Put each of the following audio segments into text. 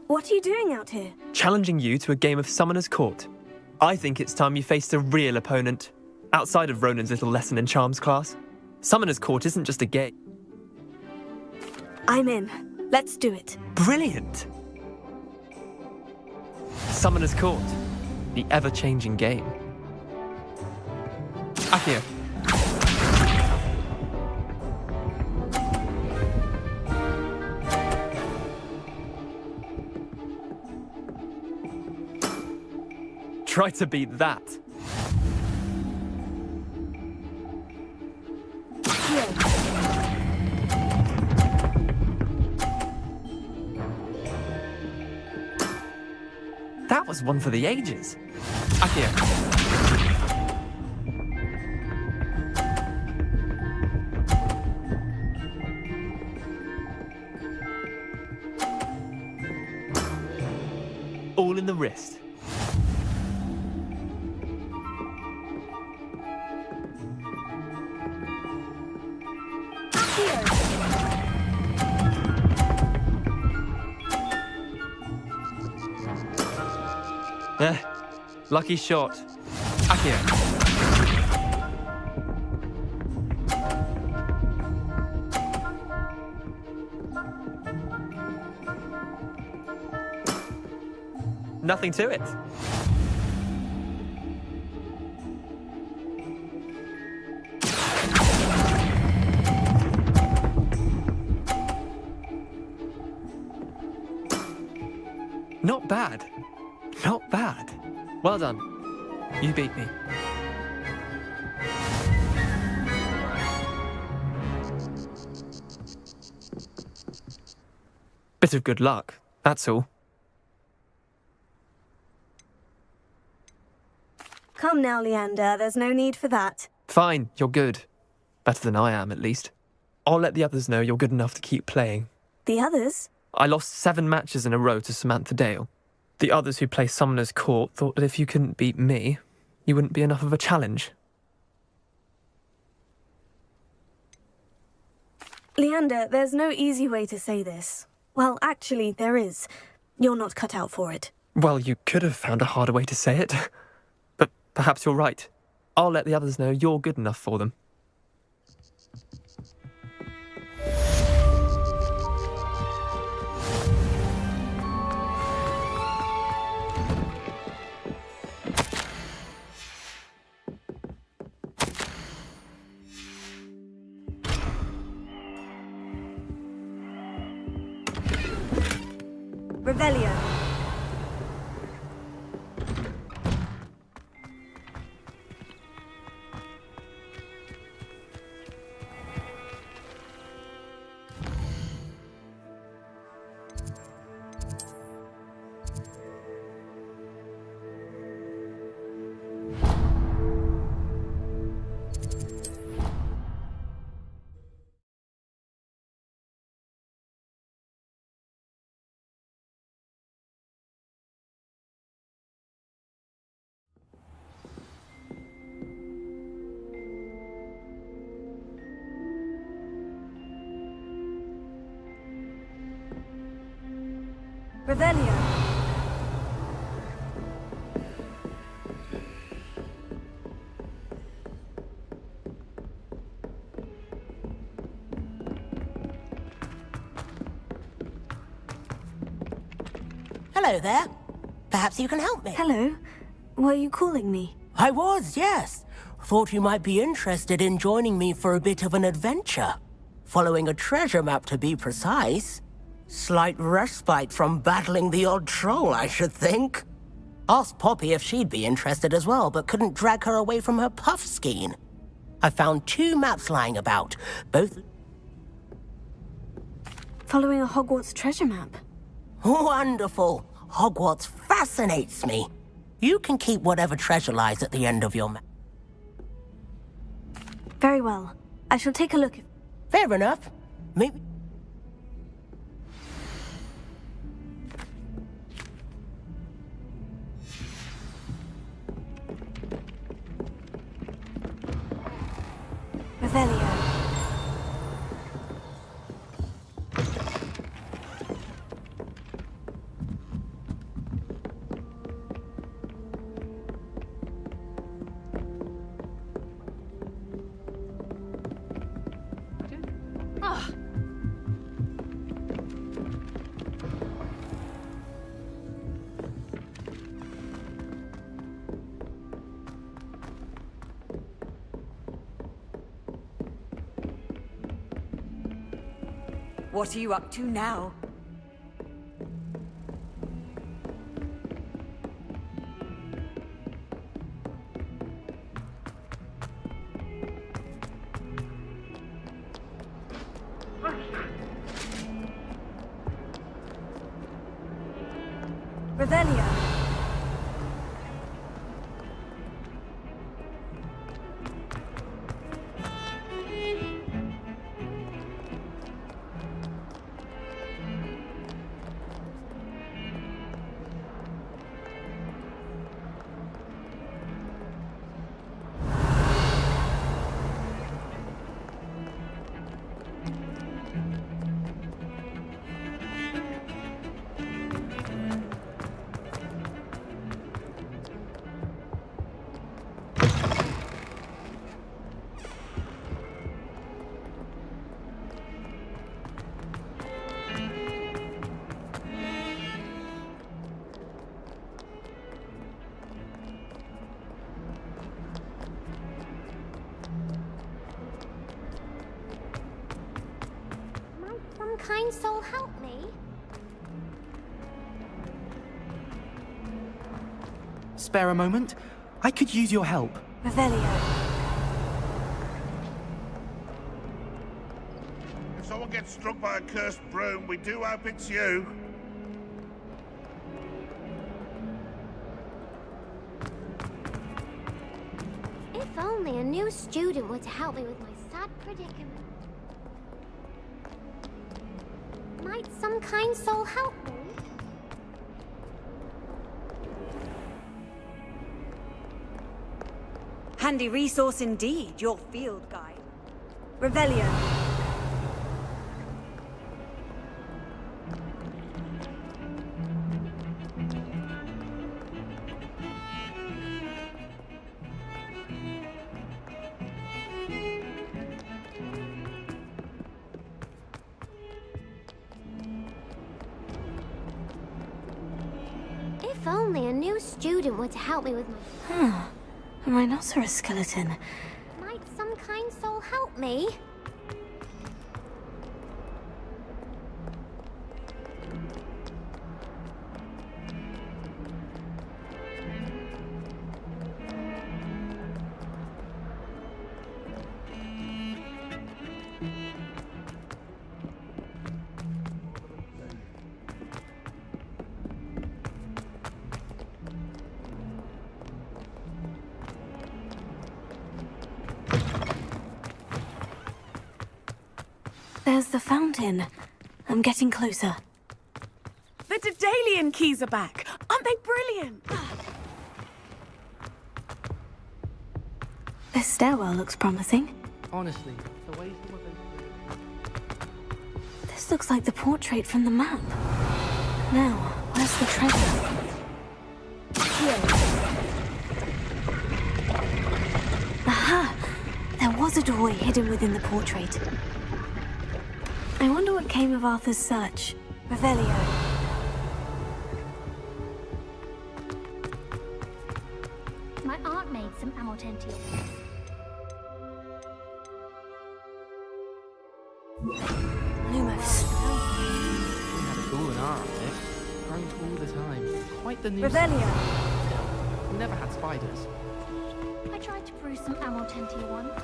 What are you doing out here? Challenging you to a game of Summoner's Court. I think it's time you faced a real opponent, outside of Ronan's little lesson in charms class. Summoner's Court isn't just a game. I'm in. Let's do it. Brilliant! Summoner's Court, the ever-changing game. Akio. Try to beat that. That was one for the ages. Akio. All in the wrist. Lucky shot. Akio. Nothing to it. Not bad. Not bad. Well done. You beat me. Bit of good luck, that's all. Come now, Leander. There's no need for that. Fine, you're good. Better than I am, at least. I'll let the others know you're good enough to keep playing. The others? I lost 7 matches in a row to Samantha Dale. The others who play Summoner's Court thought that if you couldn't beat me, you wouldn't be enough of a challenge. Leander, there's no easy way to say this. Well, actually, there is. You're not cut out for it. Well, you could have found a harder way to say it. But perhaps you're right. I'll let the others know you're good enough for them. Revelio. Revelio. Hello there. Perhaps you can help me. Hello. Were you calling me? I was, yes. Thought you might be interested in joining me for a bit of an adventure. Following a treasure map, to be precise. Slight respite from battling the odd troll, I should think. Asked Poppy if she'd be interested as well, but couldn't drag her away from her puff skein. I found 2 maps lying about, both... Following a Hogwarts treasure map. Wonderful. Hogwarts fascinates me. You can keep whatever treasure lies at the end of your map. Very well. I shall take a look. Fair enough. Maybe... Revelio. What are you up to now? Revelio. Some kind soul help me? Spare a moment? I could use your help. Revelio. If someone gets struck by a cursed broom, we do hope it's you. If only a new student were to help me with my sad predicament. Might some kind soul help me? Handy resource indeed, your field guide. Revelio. If only a new student were to help me with my... A rhinoceros skeleton. Might some kind soul help me? There's the fountain. I'm getting closer. The Daedalian keys are back. Aren't they brilliant? This stairwell looks promising. Honestly, the way some of those... This looks like the portrait from the map. Now, where's the treasure? Here. Aha! There was a doorway hidden within the portrait. I wonder what came of Arthur's search. Revelio. My aunt made some amortentia. Lumos. We had a cool and R on it. Grows all the time. Quite the new... Revelio. Still, never had spiders. I tried to brew some amortentia once.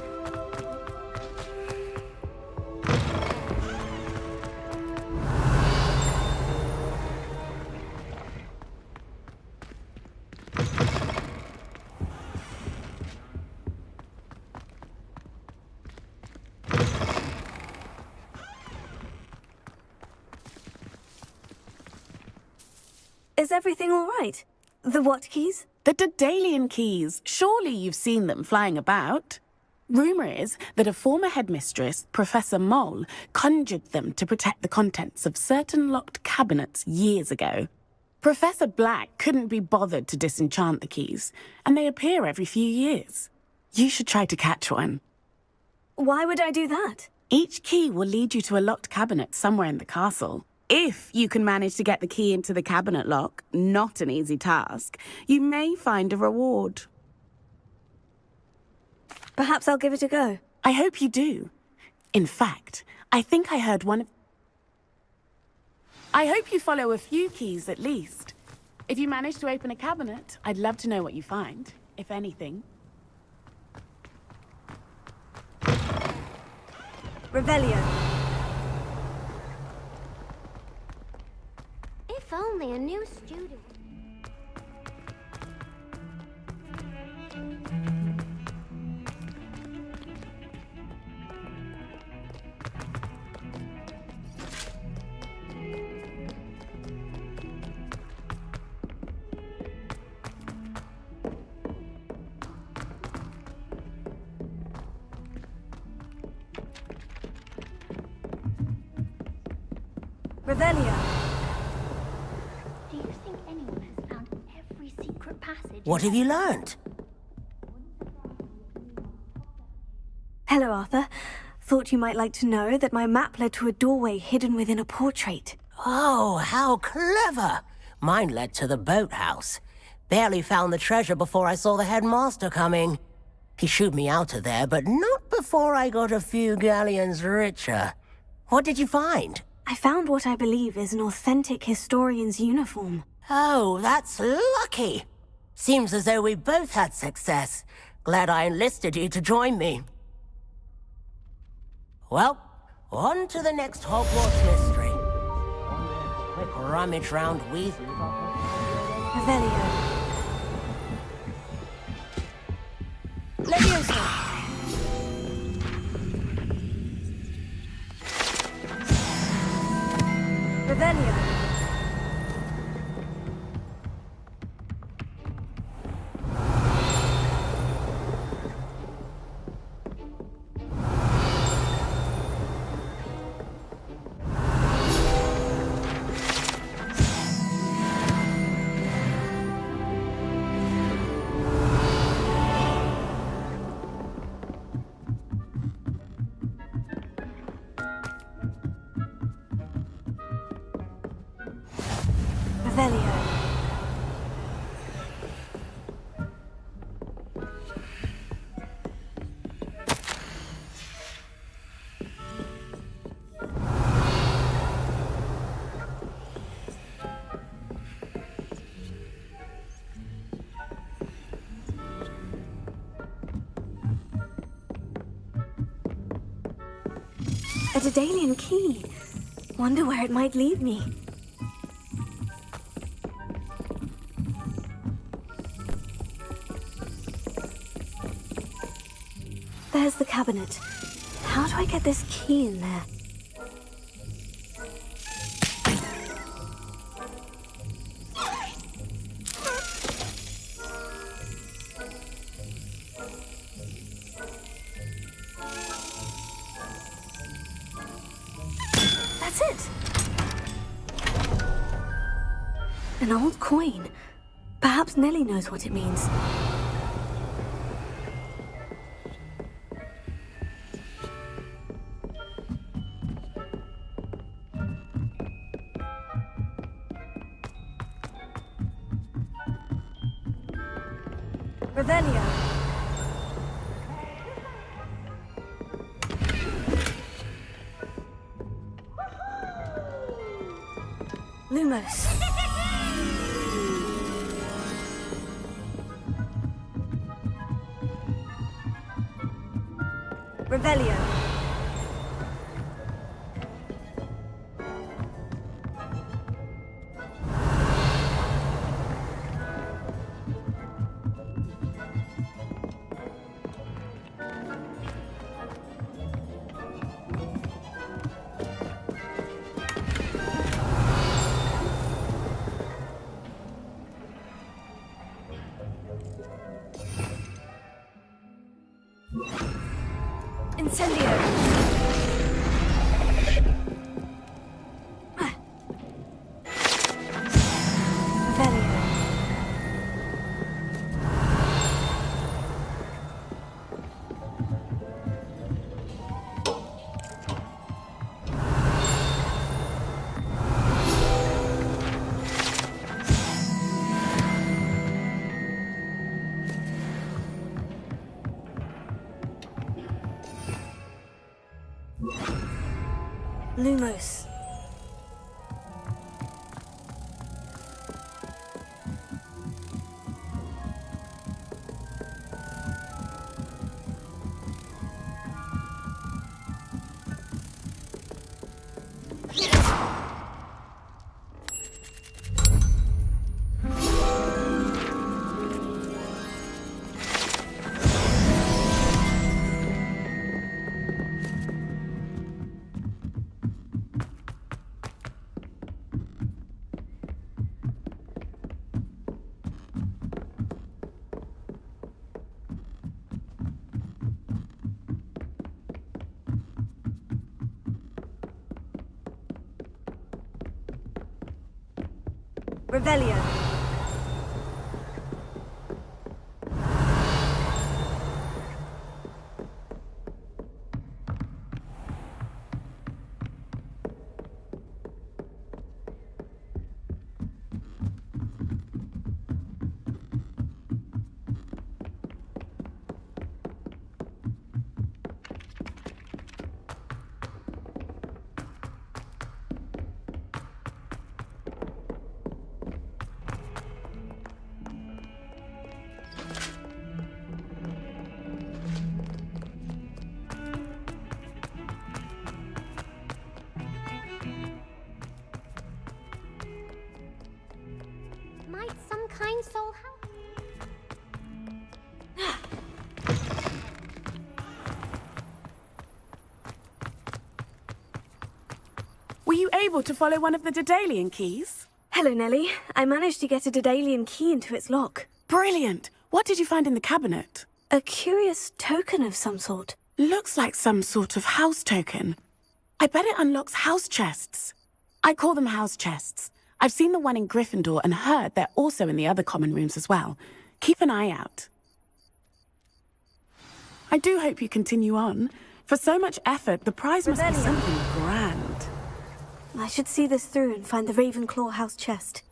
Is everything all right? The what keys? The Daedalian keys. Surely you've seen them flying about. Rumour is that a former headmistress, Professor Moll, conjured them to protect the contents of certain locked cabinets years ago. Professor Black couldn't be bothered to disenchant the keys, and they appear every few years. You should try to catch one. Why would I do that? Each key will lead you to a locked cabinet somewhere in the castle. If you can manage to get the key into the cabinet lock, not an easy task, you may find a reward. Perhaps I'll give it a go. I hope you do. In fact, I think I heard one of... I hope you follow a few keys at least. If you manage to open a cabinet, I'd love to know what you find, if anything. Revelio. If only a new student. Revelio. Do you think anyone has found every secret passage? What have you learned? Hello, Arthur. Thought you might like to know that my map led to a doorway hidden within a portrait. Oh, how clever! Mine led to the boathouse. Barely found the treasure before I saw the headmaster coming. He shooed me out of there, but not before I got a few galleons richer. What did you find? I found what I believe is an authentic historian's uniform. Oh, that's lucky. Seems as though we both had success. Glad I enlisted you to join me. Well, on to the next Hogwarts mystery. One quick rummage round Weasley's office. Revelio. Leviosa. Revelio. Revelio. A Daedalian key. Wonder where it might lead me. There's the cabinet. How do I get this key in there? That's it! An old coin. Perhaps Nellie knows what it means. Revelio. Lumos. Revelio. Incendio. Revelio. Lumos. Revelio. Might some kind soul help? Were you able to follow one of the Daedalian keys? Hello, Nellie. I managed to get a Daedalian key into its lock. Brilliant! What did you find in the cabinet? A curious token of some sort. Looks like some sort of house token. I bet it unlocks house chests. I call them house chests. I've seen the one in Gryffindor and heard they're also in the other common rooms as well. Keep an eye out. I do hope you continue on. For so much effort, the prize must be Revelio. something grand. I should see this through and find the Ravenclaw house chest.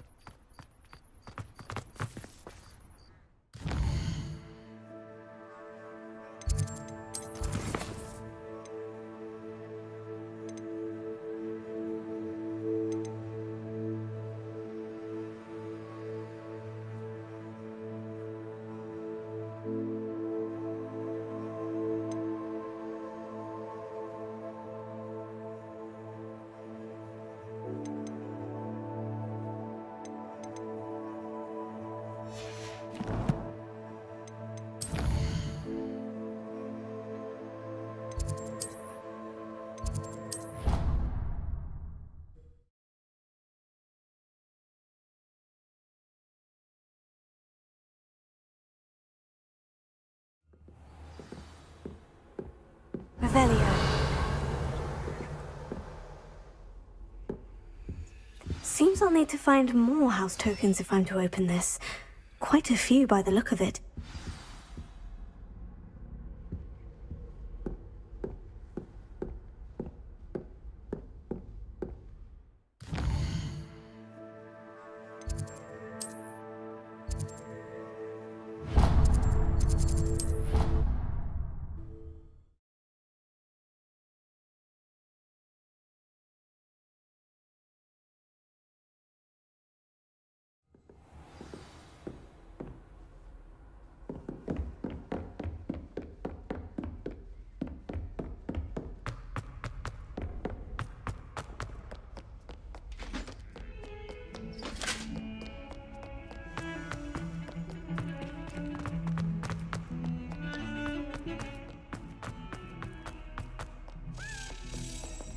Revelio. Seems I'll need to find more house tokens if I'm to open this. Quite a few by the look of it.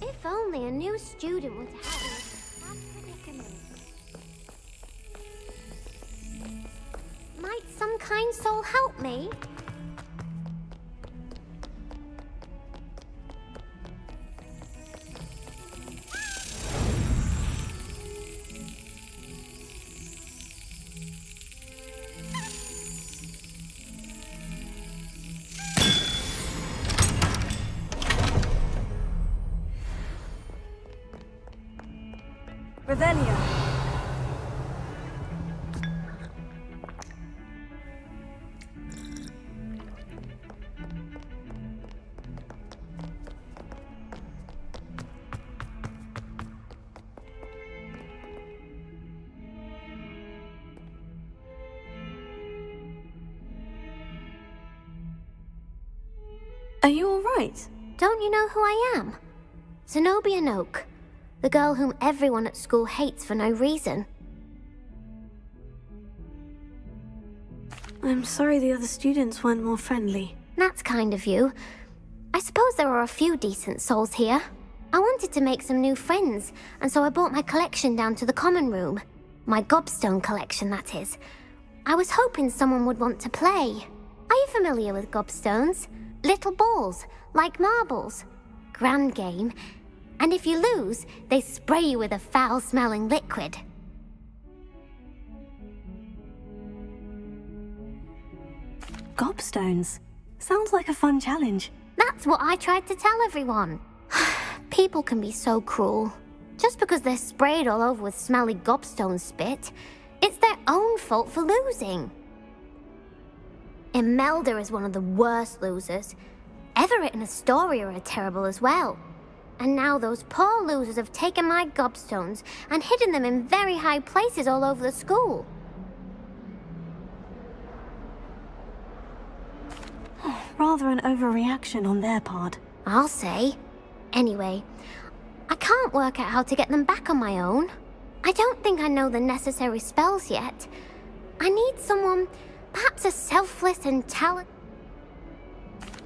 If only a new student were to help me with that predicament. Might some kind soul help me? Revelio. Are you all right? Don't you know who I am? Zenobia Noak, the girl whom everyone at school hates for no reason. I'm sorry the other students weren't more friendly. That's kind of you. I suppose there are a few decent souls here. I wanted to make some new friends, and so I brought my collection down to the common room. My gobstone collection, that is. I was hoping someone would want to play. Are you familiar with gobstones? Little balls, like marbles. Grand game. And if you lose, they spray you with a foul-smelling liquid. Gobstones. Sounds like a fun challenge. That's what I tried to tell everyone. People can be so cruel. Just because they're sprayed all over with smelly gobstone spit, it's their own fault for losing. Imelda is one of the worst losers. Everett and Astoria are terrible as well. And now those poor losers have taken my gobstones and hidden them in very high places all over the school. Rather an overreaction on their part. I'll say. Anyway, I can't work out how to get them back on my own. I don't think I know the necessary spells yet. I need someone, perhaps a selfless and talented...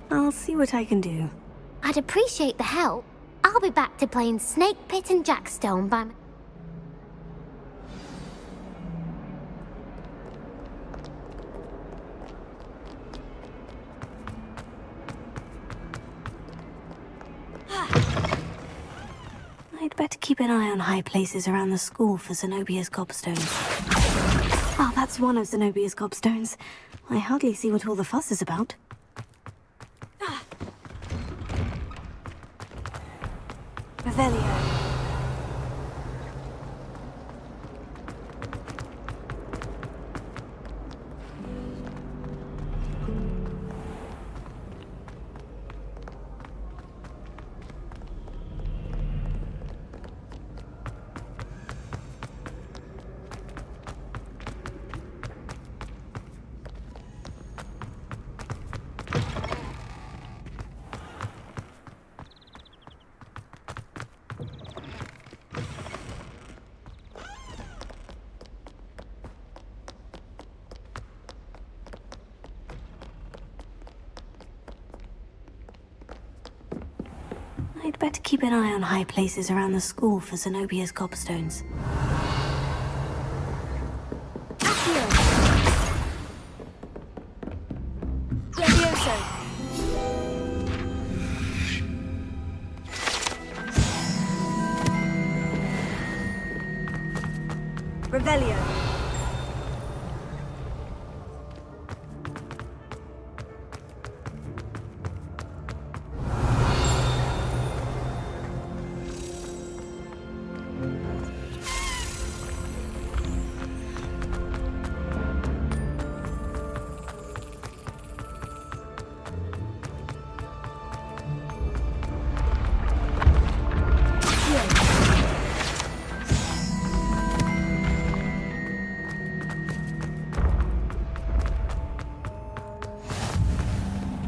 I'll see what I can do. I'd appreciate the help. I'll be back to playing Snake Pit and Jackstone by my... I'd better keep an eye on high places around the school for Zenobia's gobstones. Oh, that's one of Zenobia's gobstones. I hardly see what all the fuss is about. Revelio. I'd better keep an eye on high places around the school for Zenobia's gobstones. Revelio.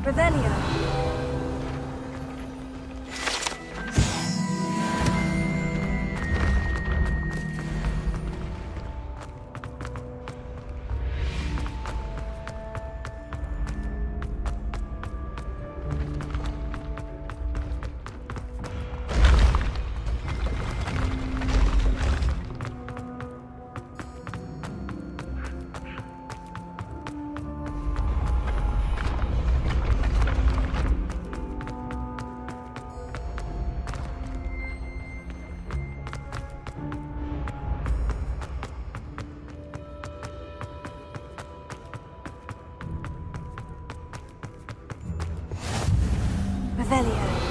Revelio. Revelio.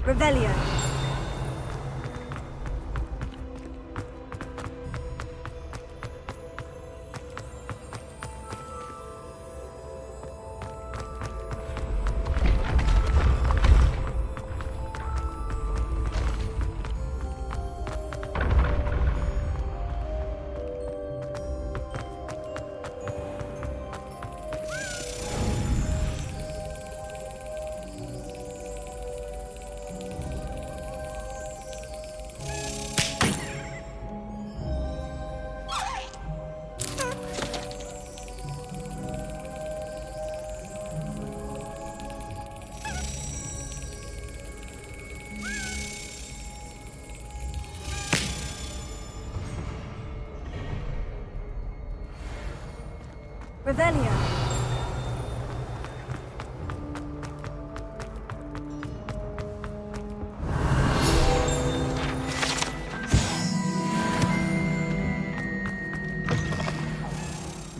Revelio. Revelio.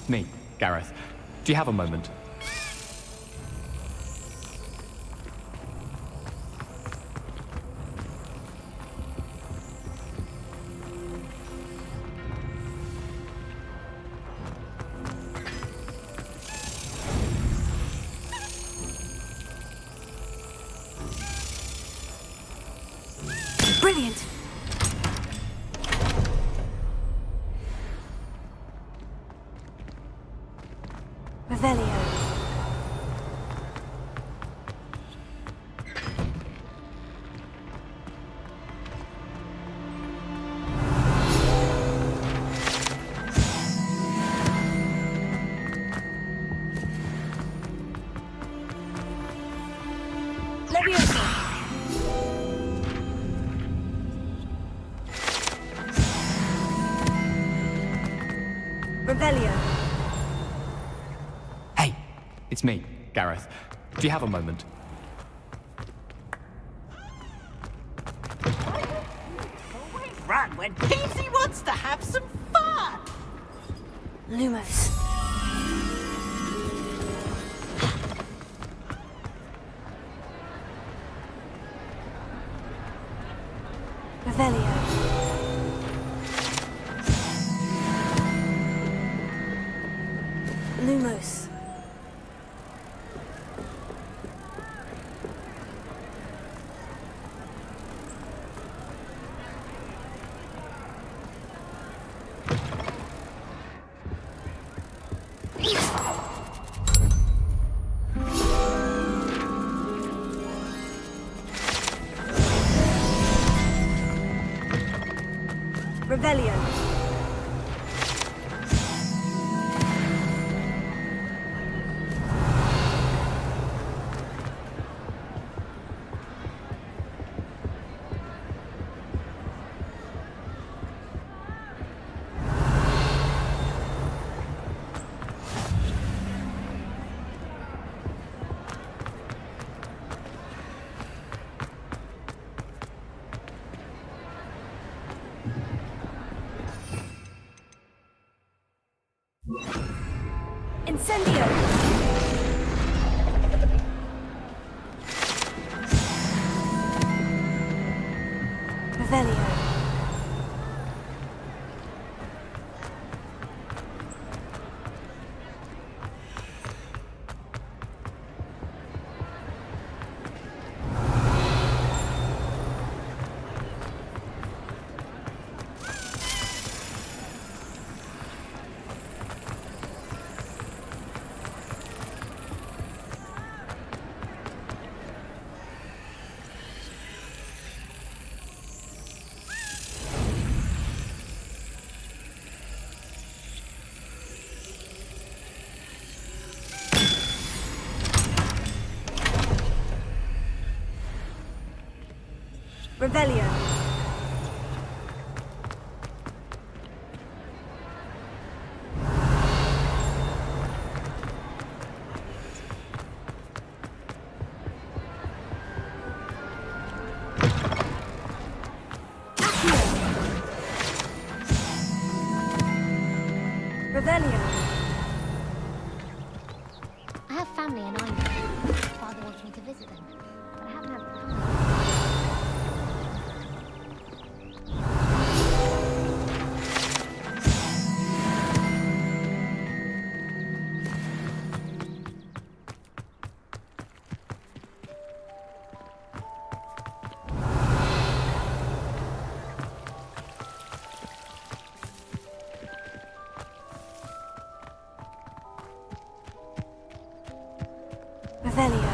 Me, Gareth. Do you have a moment? Brilliant! Revelio. Leviosa. Revelio. Hey, it's me, Gareth. Do you have a moment? Run when Peasy wants to have some fun! Lumos. Revelio. Lumos. Revelio. Incendio. Revelio. Revelio. Revelio. I have family in Ireland. Father wants me to visit them, but I haven't had time. Revelio.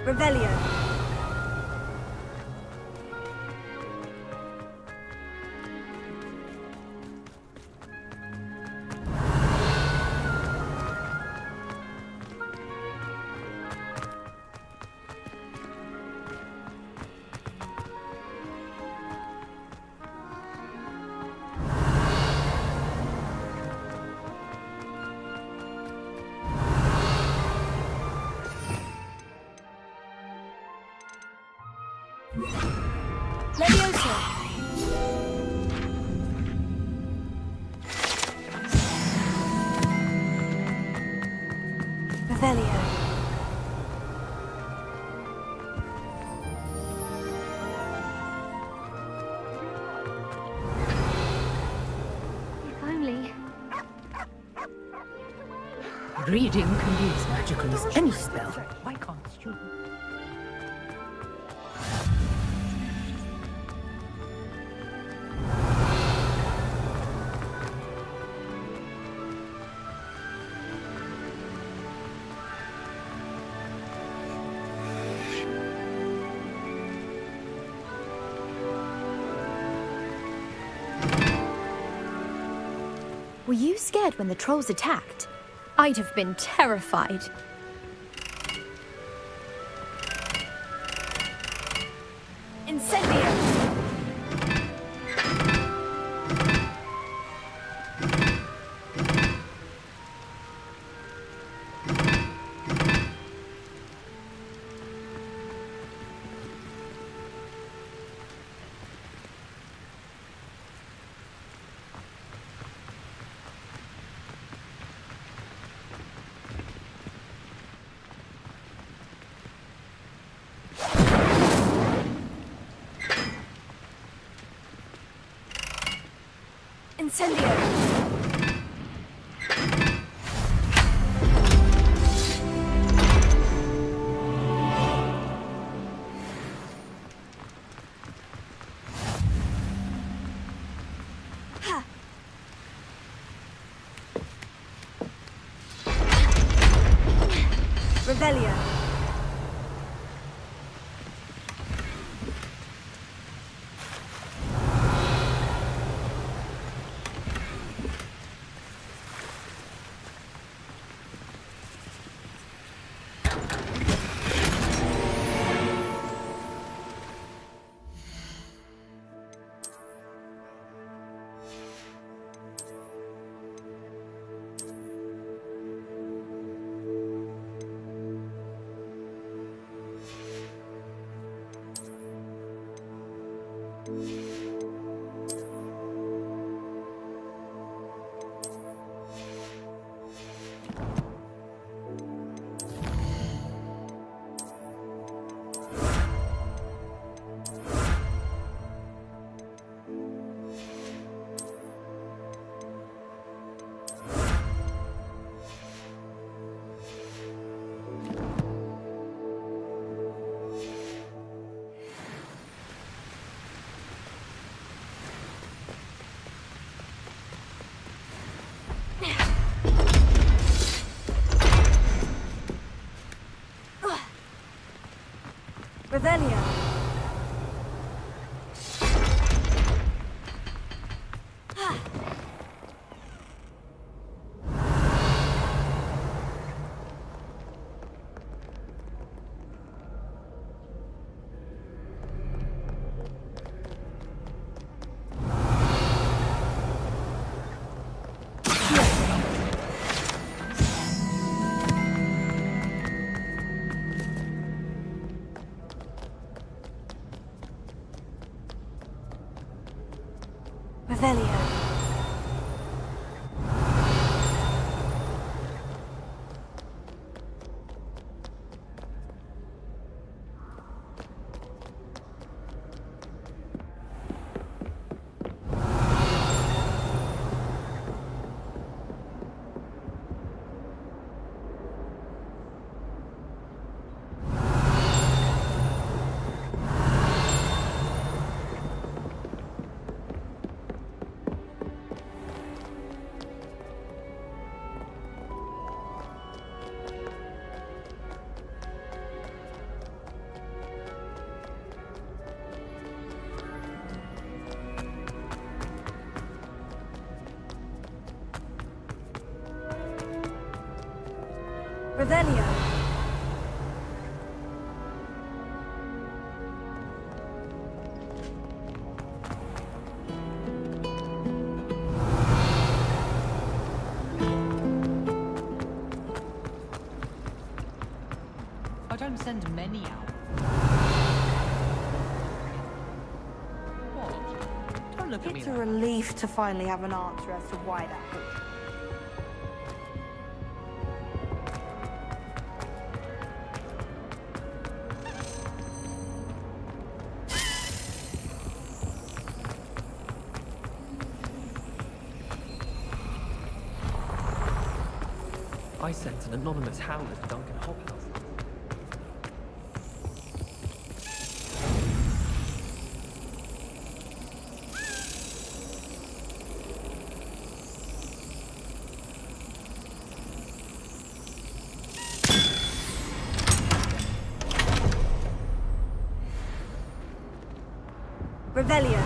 Revelio. Leviosa. Revelio. If only. Reading can be as magical as any spell. Why can't you? Were you scared when the trolls attacked? I'd have been terrified. Incendio. Incendio. Ha. Revelio. Revelio. Revelio. Revelio. I don't send many out. What? Don't look at me It's a like that. relief to finally have an answer as to why that happened. I sent an anonymous howler to Duncan Hobhouse. Revelio.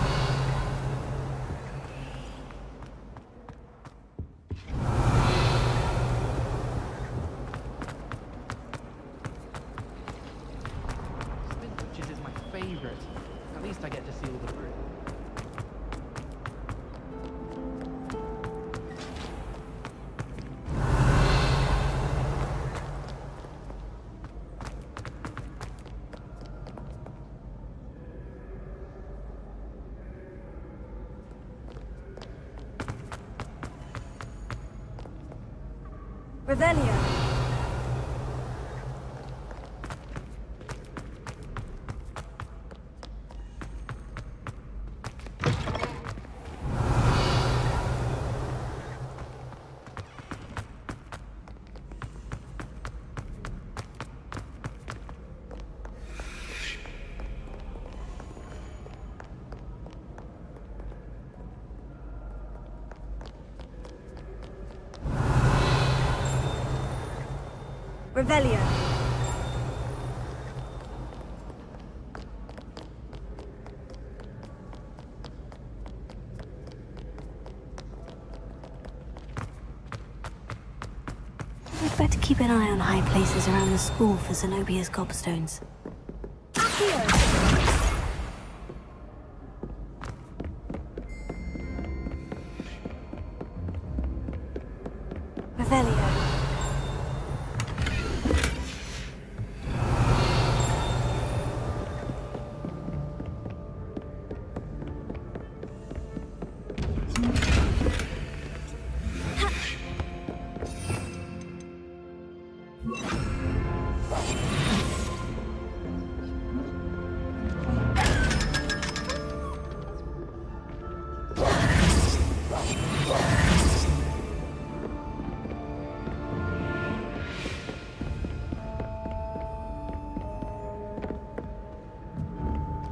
Spin Witches is my favorite. At least I get to see all the brew. Revelio. Revelio. We'd better keep an eye on high places around the school for Zenobia's gobstones. Revelio.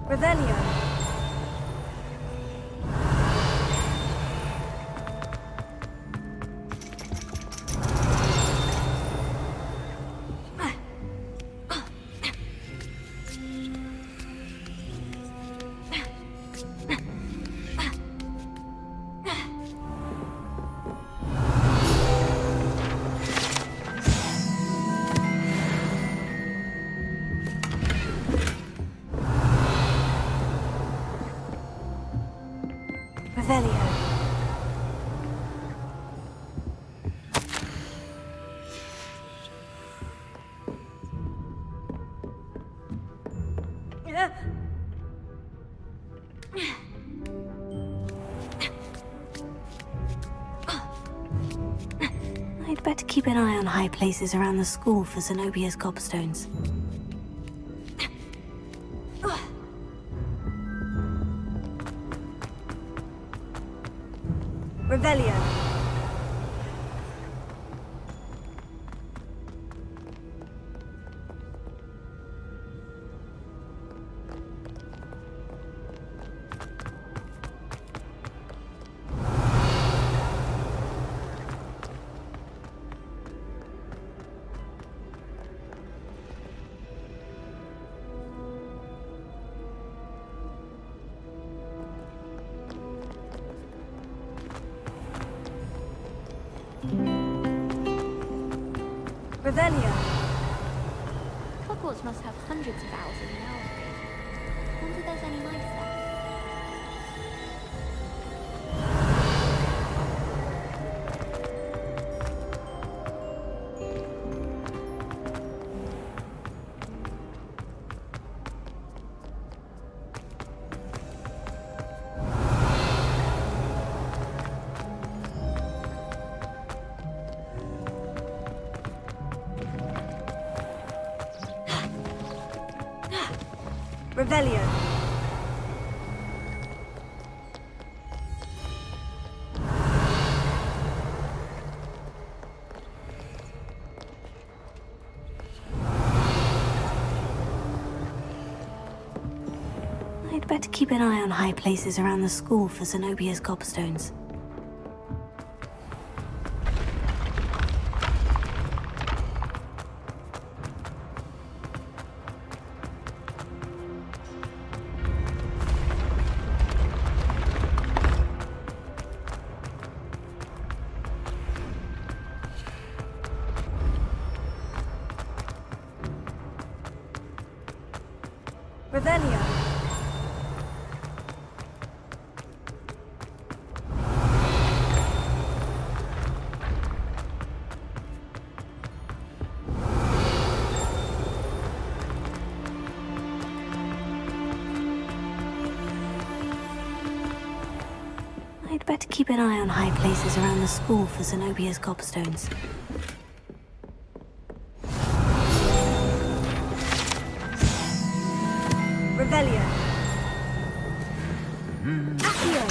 Revelio. Revelio. I'd better keep an eye on high places around the school for Zenobia's gobstones. Revelio. Revelio. Hogwarts must have hundreds of owls in the owlry. Wonder if there's any mice there. Revelio. I'd better keep an eye on high places around the school for Zenobia's gobstones. Revelio. I'd better keep an eye on high places around the school for Zenobia's gobstones. Revelio. Accio.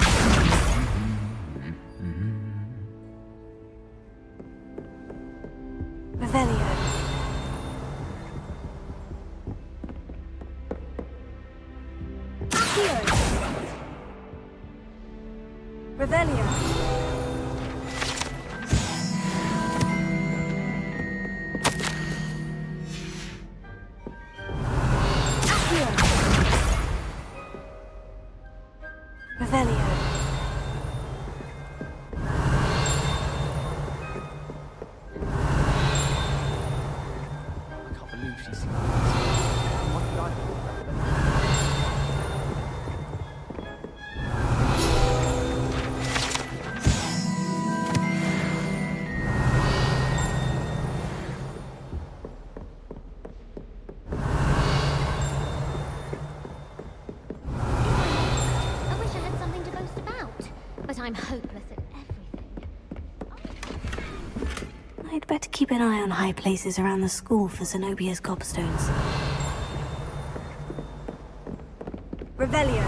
Revelio. Accio. Revelio. Accio. Revelio. I can't believe she's seen this. What did I do? I wish I had something to boast about, but I'm hopeless at everything. I'd better keep an eye on high places around the school for Zenobia's gobstones. Revelio.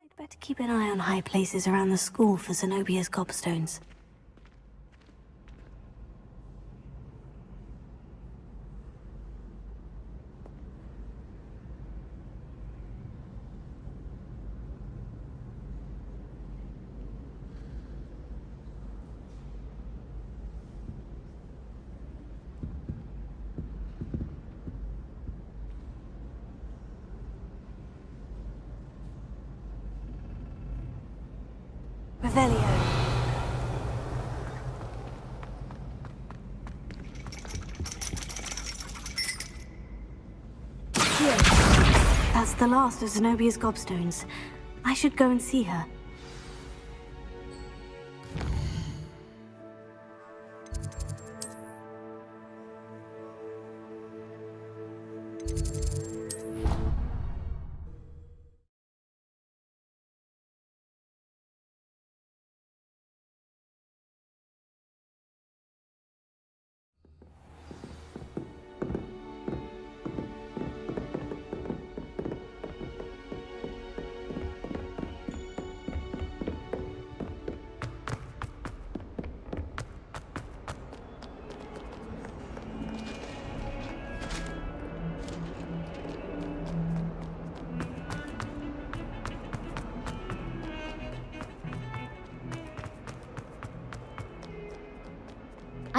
I'd better keep an eye on high places around the school for Zenobia's gobstones. Revelio. That's the last of Zenobia's gobstones. I should go and see her.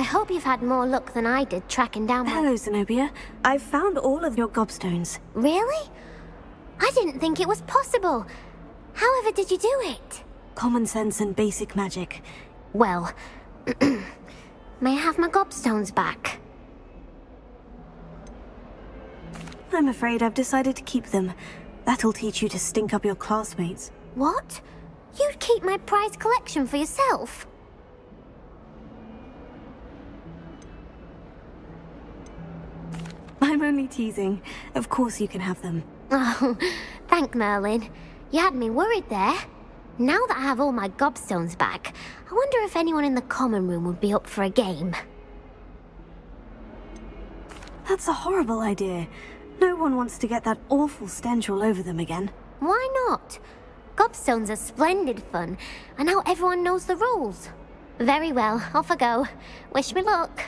I hope you've had more luck than I did tracking down my... Hello, Zenobia. I've found all of your gobstones. Really? I didn't think it was possible. However did you do it? Common sense and basic magic. Well, may I have my gobstones back? I'm afraid I've decided to keep them. That'll teach you to stink up your classmates. What? You'd keep my prized collection for yourself? I'm only teasing. Of course you can have them. Oh, thank Merlin. You had me worried there. Now that I have all my gobstones back, I wonder if anyone in the common room would be up for a game. That's a horrible idea. No one wants to get that awful stench all over them again. Why not? Gobstones are splendid fun, and now everyone knows the rules. Very well, off I go. Wish me luck.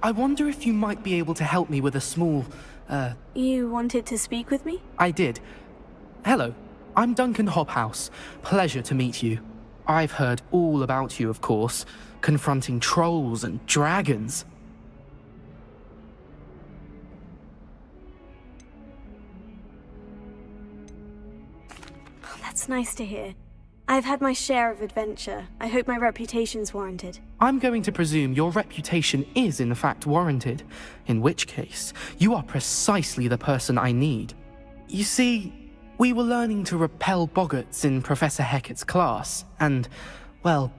I wonder if you might be able to help me with a small, You wanted to speak with me? I did. Hello, I'm Duncan Hobhouse. Pleasure to meet you. I've heard all about you, of course, confronting trolls and dragons. Oh, that's nice to hear. I've had my share of adventure. I hope my reputation's warranted. I'm going to presume your reputation is in fact warranted, in which case, you are precisely the person I need. You see, we were learning to repel boggarts in Professor Hecat's class, and, well,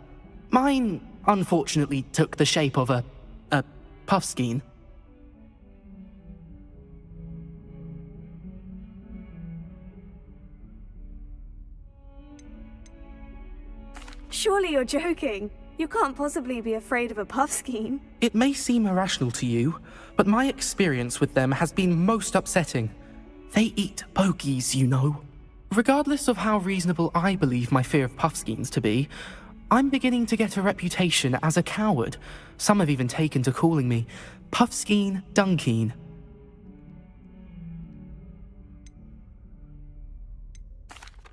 mine unfortunately took the shape of a puffskein. Surely you're joking. You can't possibly be afraid of a puffskein. It may seem irrational to you, but my experience with them has been most upsetting. They eat bogies, you know. Regardless of how reasonable I believe my fear of puffskeins to be, I'm beginning to get a reputation as a coward. Some have even taken to calling me Puffskeen Dunkeen.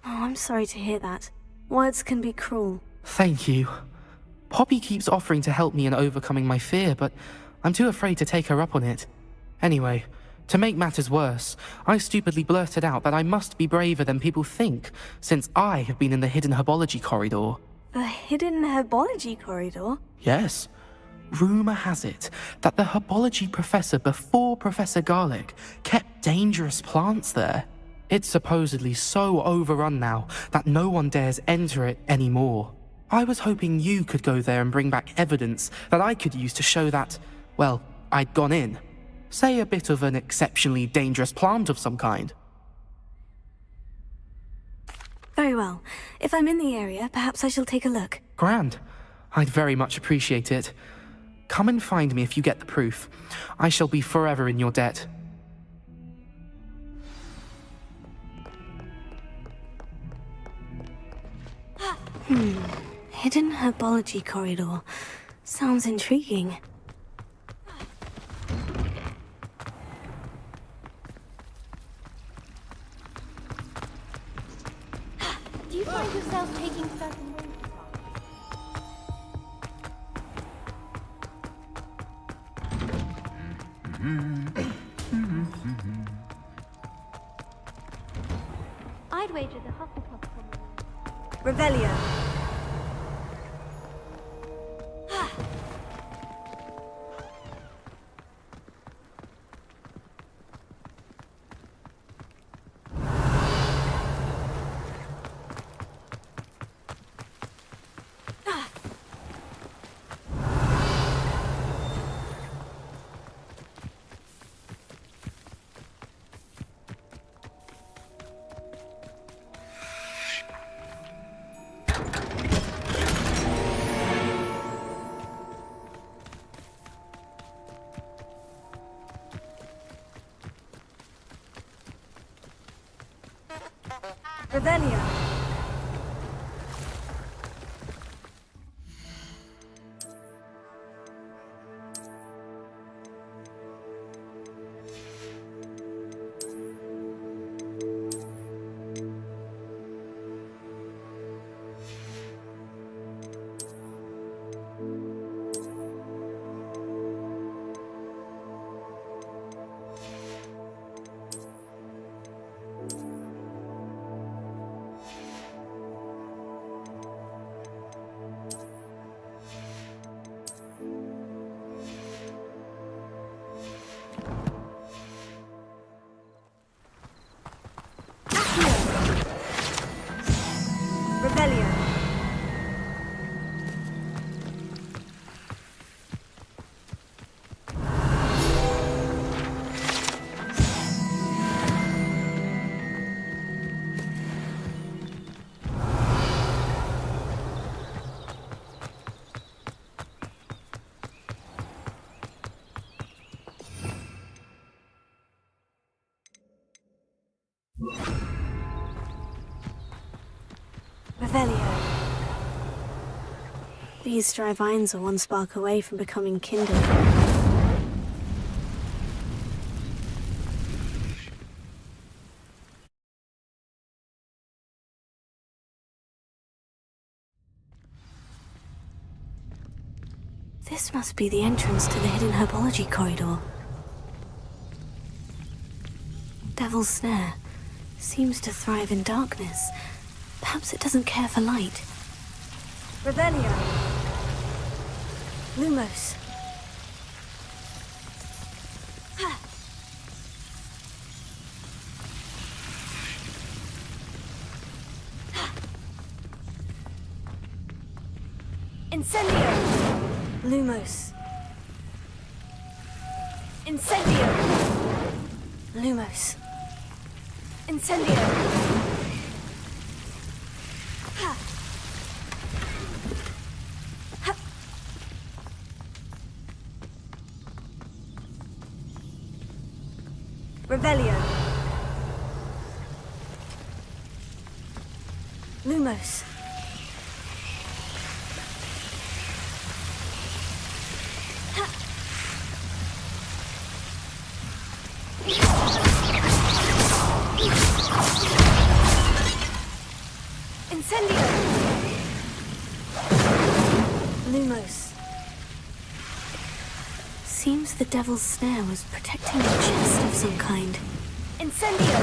Oh, I'm sorry to hear that. Words can be cruel. Thank you. Poppy keeps offering to help me in overcoming my fear, but I'm too afraid to take her up on it. Anyway, to make matters worse, I stupidly blurted out that I must be braver than people think, since I have been in the hidden herbology corridor. The hidden herbology corridor? Yes. Rumour has it that the herbology professor before Professor Garlic kept dangerous plants there. It's supposedly so overrun now that no one dares enter it anymore. I was hoping you could go there and bring back evidence that I could use to show that, well, I'd gone in. Say a bit of an exceptionally dangerous plant of some kind. Very well. If I'm in the area, perhaps I shall take a look. Grand. I'd very much appreciate it. Come and find me if you get the proof. I shall be forever in your debt. Hidden herbology corridor. Sounds intriguing. Do you find yourself taking certain ways? I'd wager the Hufflepuff common. Revelio. Revelio. Revelio. These dry vines are one spark away from becoming kindled. This must be the entrance to the hidden herbology corridor. Devil's Snare seems to thrive in darkness. Perhaps it doesn't care for light. Revelio. Lumos. Incendio. Lumos. Incendio. Lumos. Incendio. Revelio. Lumos. Incendio. Lumos. Seems the Devil's Snare was protecting a chest of some kind. Incendio.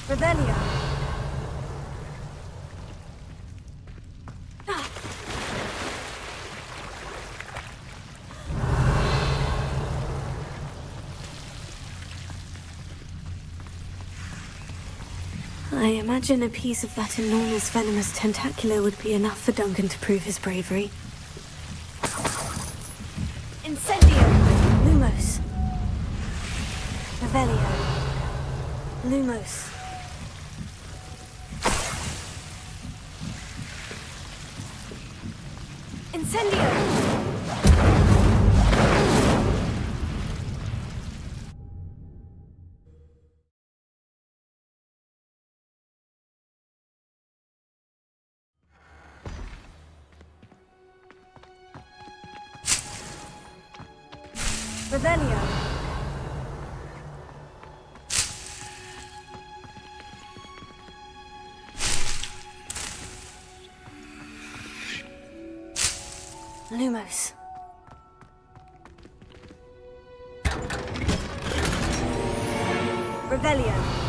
Revelio. I imagine a piece of that enormous venomous tentacular would be enough for Duncan to prove his bravery. Incendio. Lumos. Revelio. Lumos. Incendio. Revelio. Lumos. Revelio.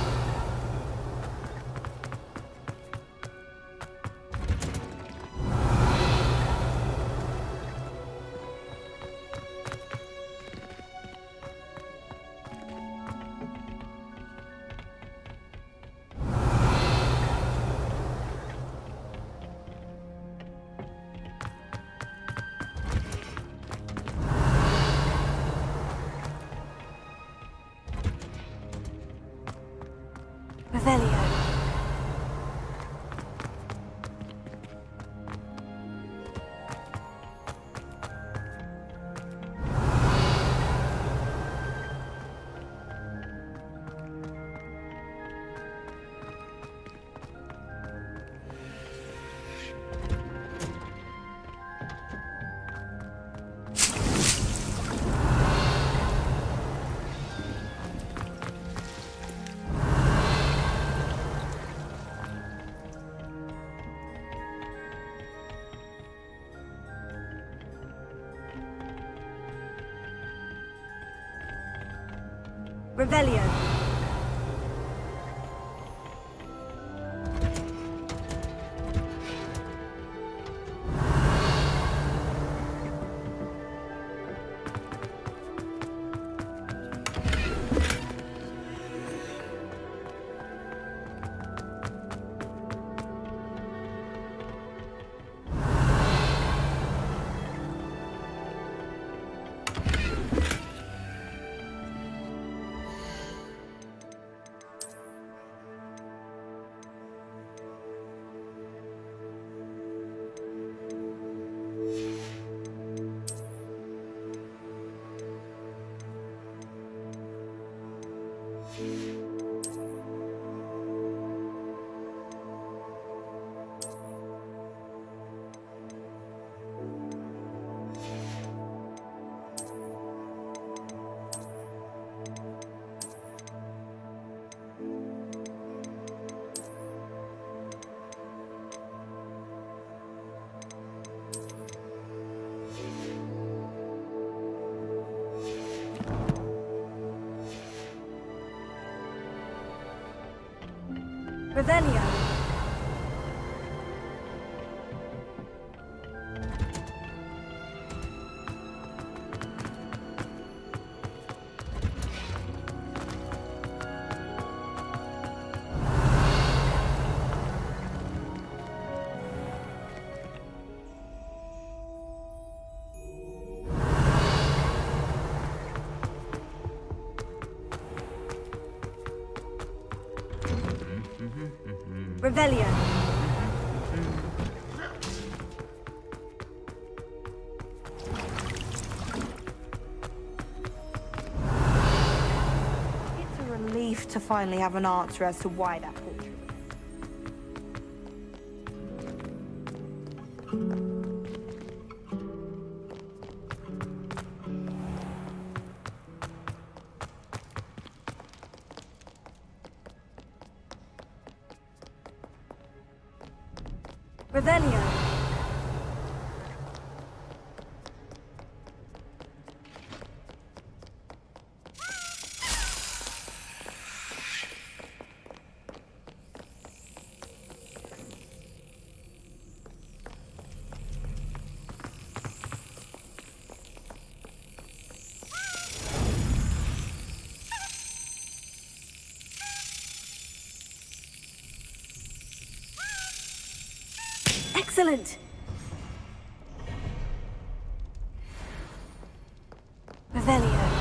Revelio. Revelio. Revelio. Revelio. It's a relief to finally have an answer as to why that portrait. Revelio. Excellent. Revelio.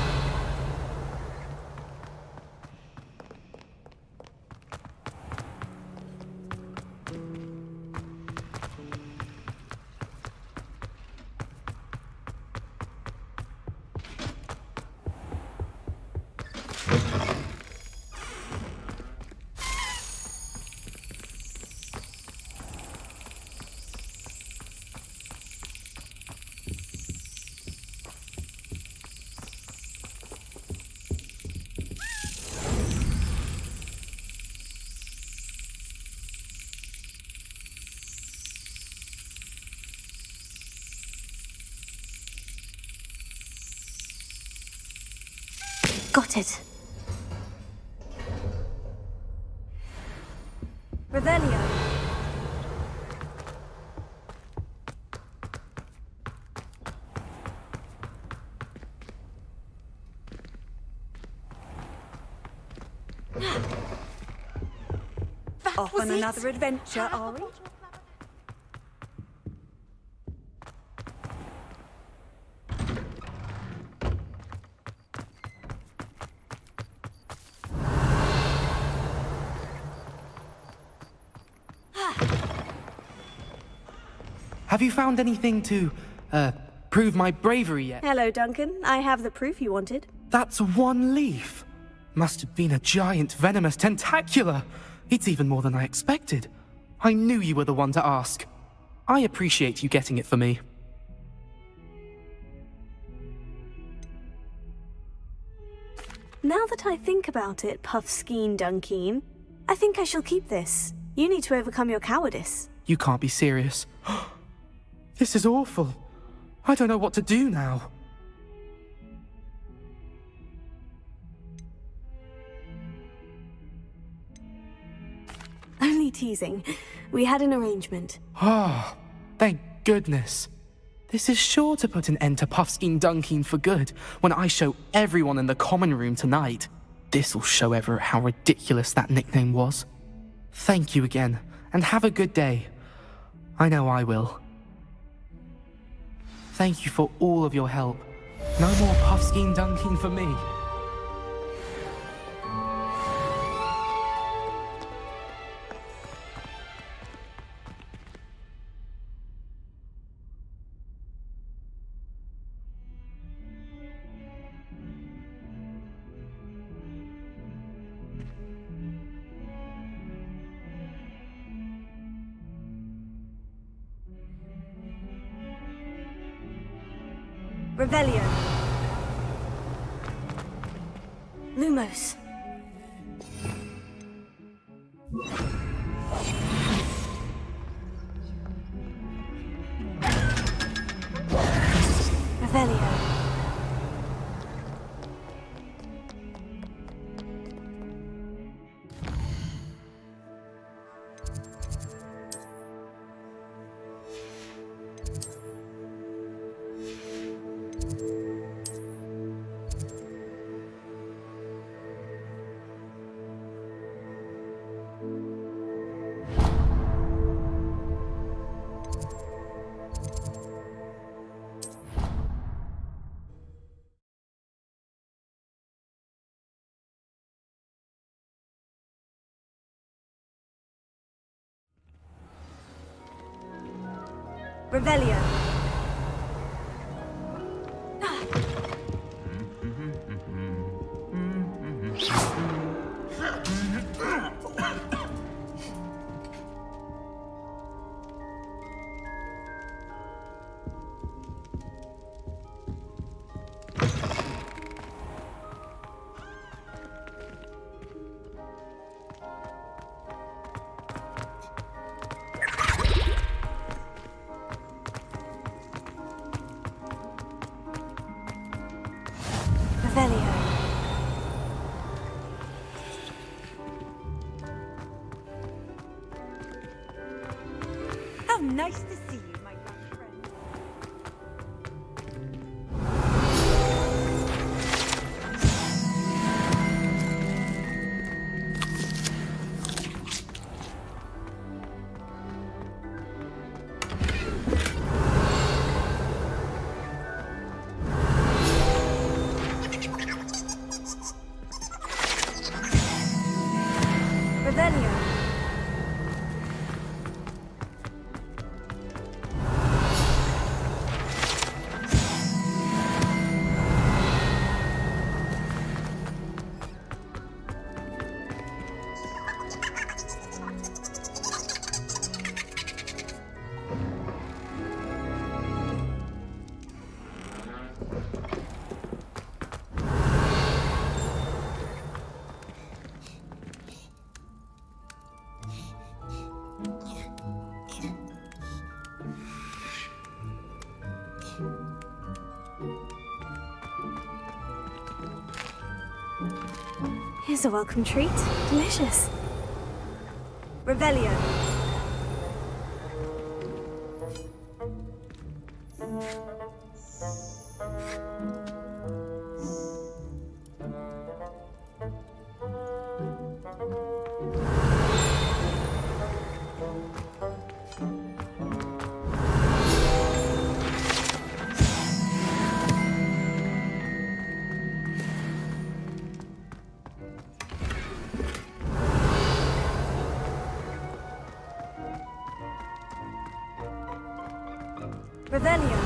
Got it. Revelio. Off on another adventure, are we? Have you found anything to, prove my bravery yet? Hello, Duncan. I have the proof you wanted. That's one leaf. Must have been a giant venomous tentacula. It's even more than I expected. I knew you were the one to ask. I appreciate you getting it for me. Now that I think about it, Puffskein Dunkeen, I think I shall keep this. You need to overcome your cowardice. You can't be serious. This is awful. I don't know what to do now. Only teasing. We had an arrangement. Ah, thank goodness. This is sure to put an end to Puffskein Dunkeen for good when I show everyone in the common room tonight. This'll show Everett how ridiculous that nickname was. Thank you again, and have a good day. I know I will. Thank you for all of your help. No more Puffskein Dunkeen for me. Revelio. Lumos. Revelio. Revelio. Revelio. How nice to see you, my young friend. Revelio. Here's a welcome treat. Delicious. Revelio. Revelio.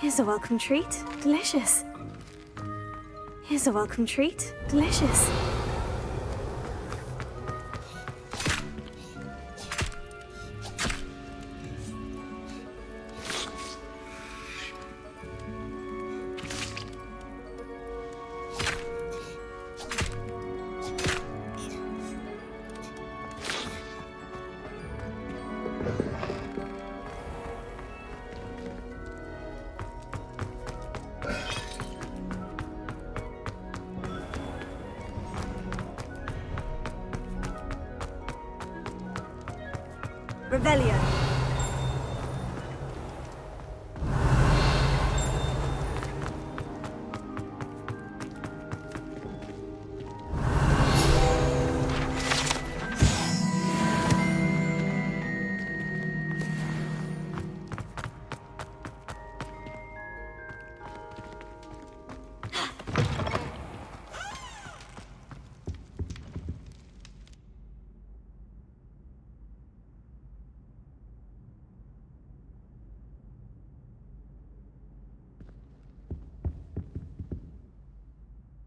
Here's a welcome treat. Delicious. Here's a welcome treat. Delicious. Revelio.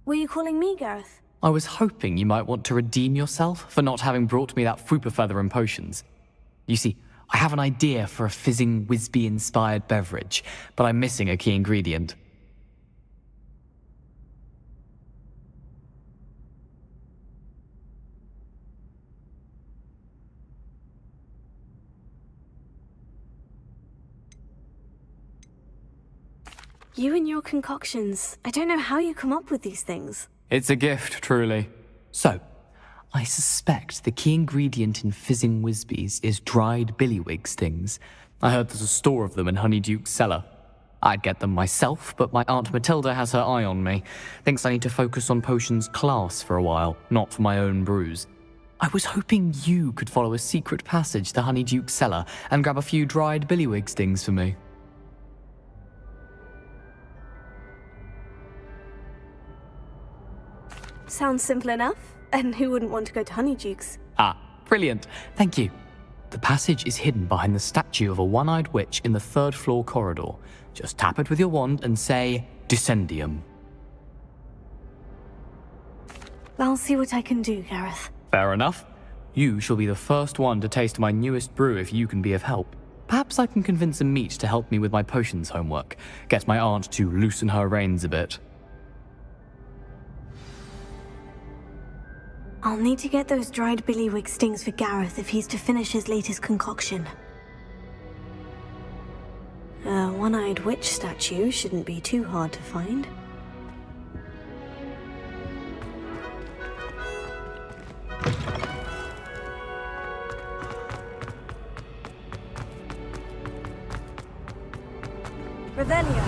Were you calling me, Gareth? I was hoping you might want to redeem yourself for not having brought me that Frupa feather and potions. You see, I have an idea for a fizzing Whizbee-inspired beverage, but I'm missing a key ingredient. You and your concoctions. I don't know how you come up with these things. It's a gift, truly. So, I suspect the key ingredient in fizzing Whizbees is dried billywig stings. I heard there's a store of them in Honeyduke's cellar. I'd get them myself, but my Aunt Matilda has her eye on me. Thinks I need to focus on potions class for a while, not for my own brews. I was hoping you could follow a secret passage to Honeyduke's cellar and grab a few dried billywig stings for me. Sounds simple enough. And who wouldn't want to go to Honeyduke's? Ah, brilliant. Thank you. The passage is hidden behind the statue of a one-eyed witch in the third-floor corridor. Just tap it with your wand and say, Descendium. I'll see what I can do, Gareth. Fair enough. You shall be the first one to taste my newest brew if you can be of help. Perhaps I can convince a meat to help me with my potions homework. Get my aunt to loosen her reins a bit. I'll need to get those dried billywig stings for Gareth if he's to finish his latest concoction. A one-eyed witch statue shouldn't be too hard to find. Revelio.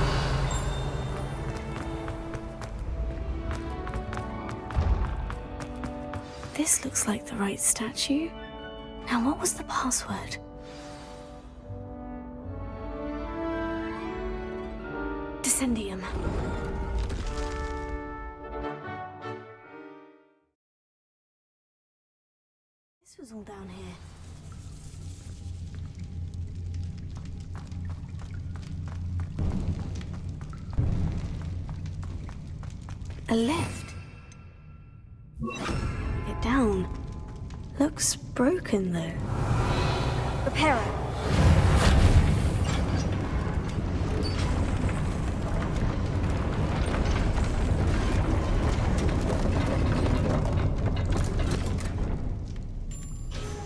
This looks like the right statue. Now, what was the password? Descendium. This was all down here. A lift. Get down. Looks broken though. Reparo.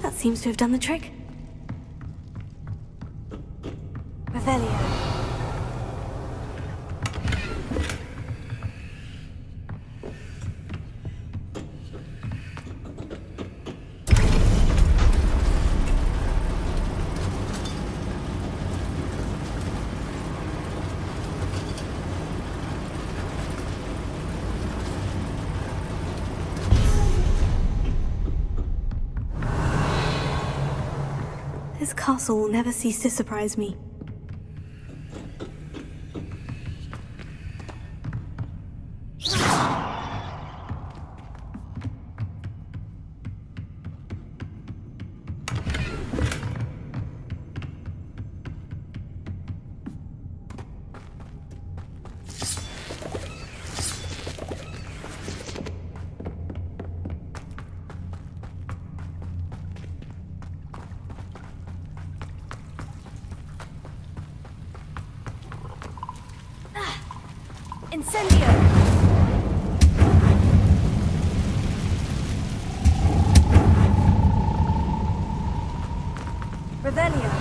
That seems to have done the trick. Revelio. This castle will never cease to surprise me. Incendio! Revelio!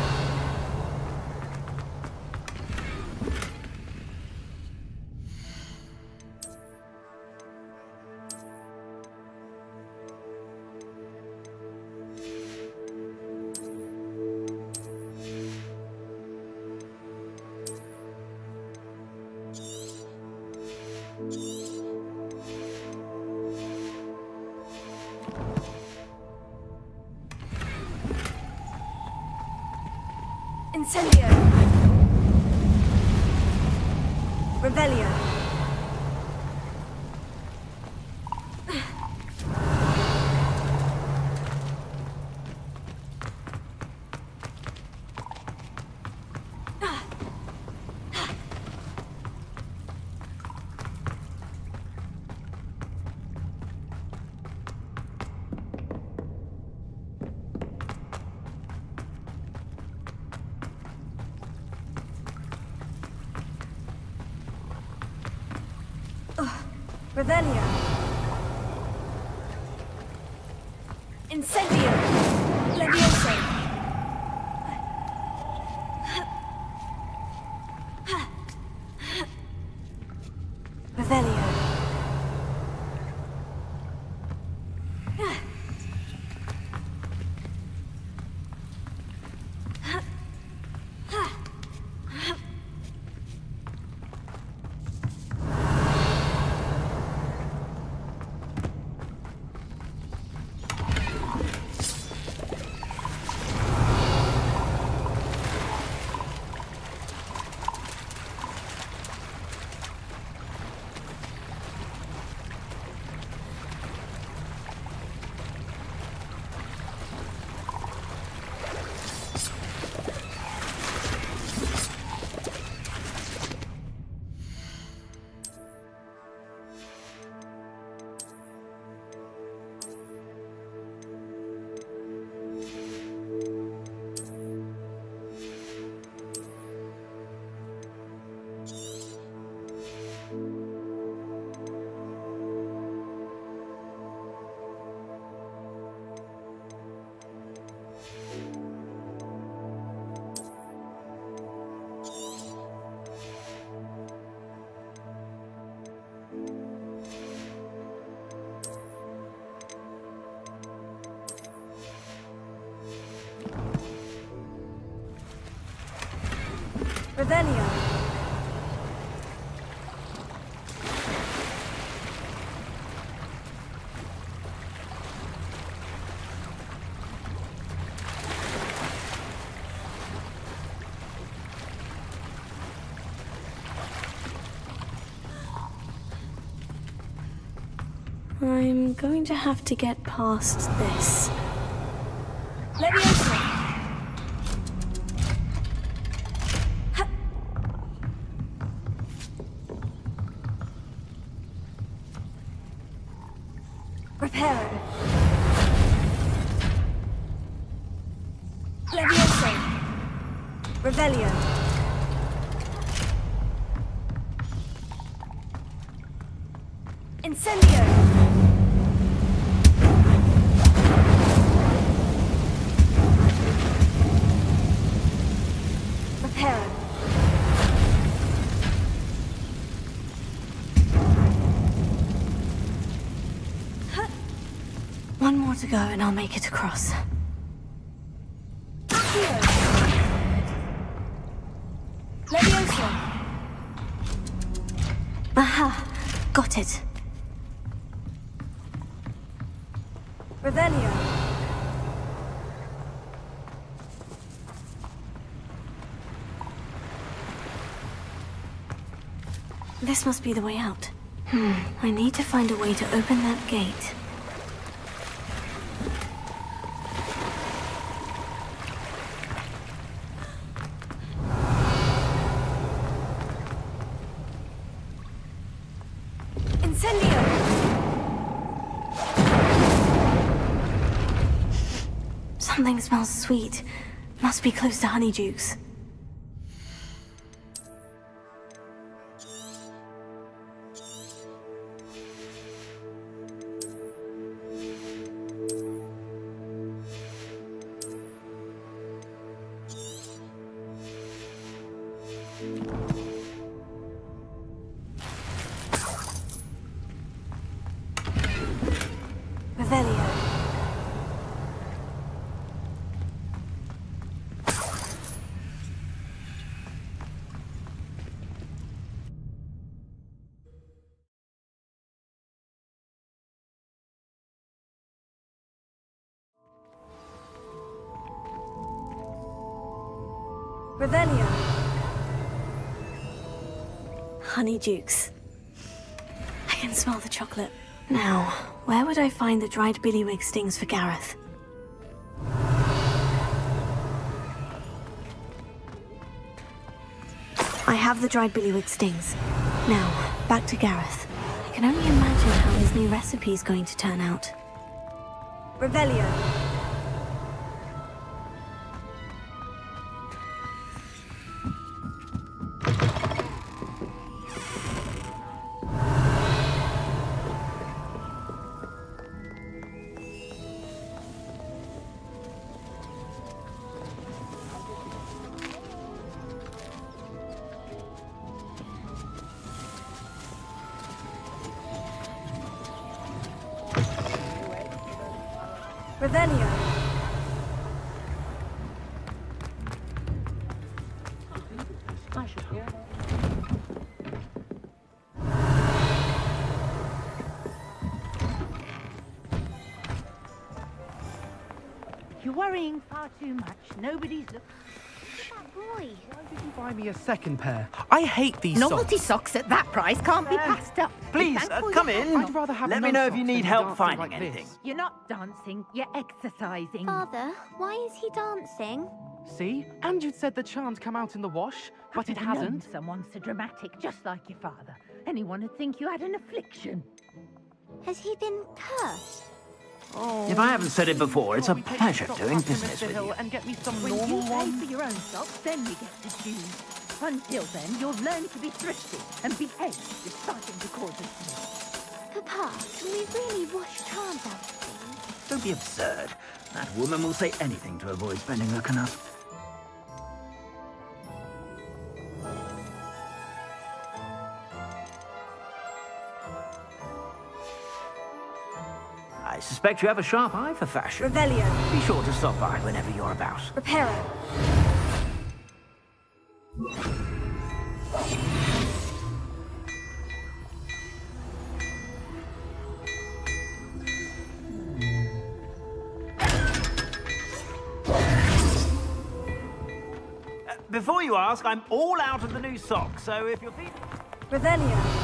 Incendio! Revelio! Revelio! Incendio! Levioso! Revelio! Revelio. I'm going to have to get past this. Leviosa! Ha! Reparo. Leviosa! Revelio. Incendio! One more to go and I'll make it across. Leviosa! Aha! Got it. Revelio. This must be the way out. I need to find a way to open that gate. Incendio! Something smells sweet. Must be close to Honeydukes. Revelio. Revelio. Honeydukes. I can smell the chocolate. Now, where would I find the dried billywig stings for Gareth? I have the dried billywig stings. Now, back to Gareth. I can only imagine how his new recipe is going to turn out. Revelio. Revelio. You're worrying far too much. Nobody's look. That boy. Why did you buy me a second pair? I hate these Novelty socks. socks at that price can't be passed up. Please, come in. I'd rather have Let no me know if you socks need than help dancing finding like anything. this. You're not dancing, you're exercising. Father, why is he dancing? See? And you'd said the charm'd come out in the wash, but it I've known hasn't. someone so dramatic, just like your father. Anyone would think you had an affliction. Has he been cursed? If I haven't said it before, it's a We take pleasure stock doing up in business Mr. with Hill you. and get me some When normal you pay ones. for your own socks, then you get to choose. Until then, you'll learn to be thrifty and behave. You're starting to cause us. Papa, can we really wash charms out of things? Don't be absurd. That woman will say anything to avoid spending her canut. I suspect you have a sharp eye for fashion. Revelio. Be sure to stop by whenever you're about. Reparo. Before you ask, I'm all out of the new socks, so if you're feeling... Revelio.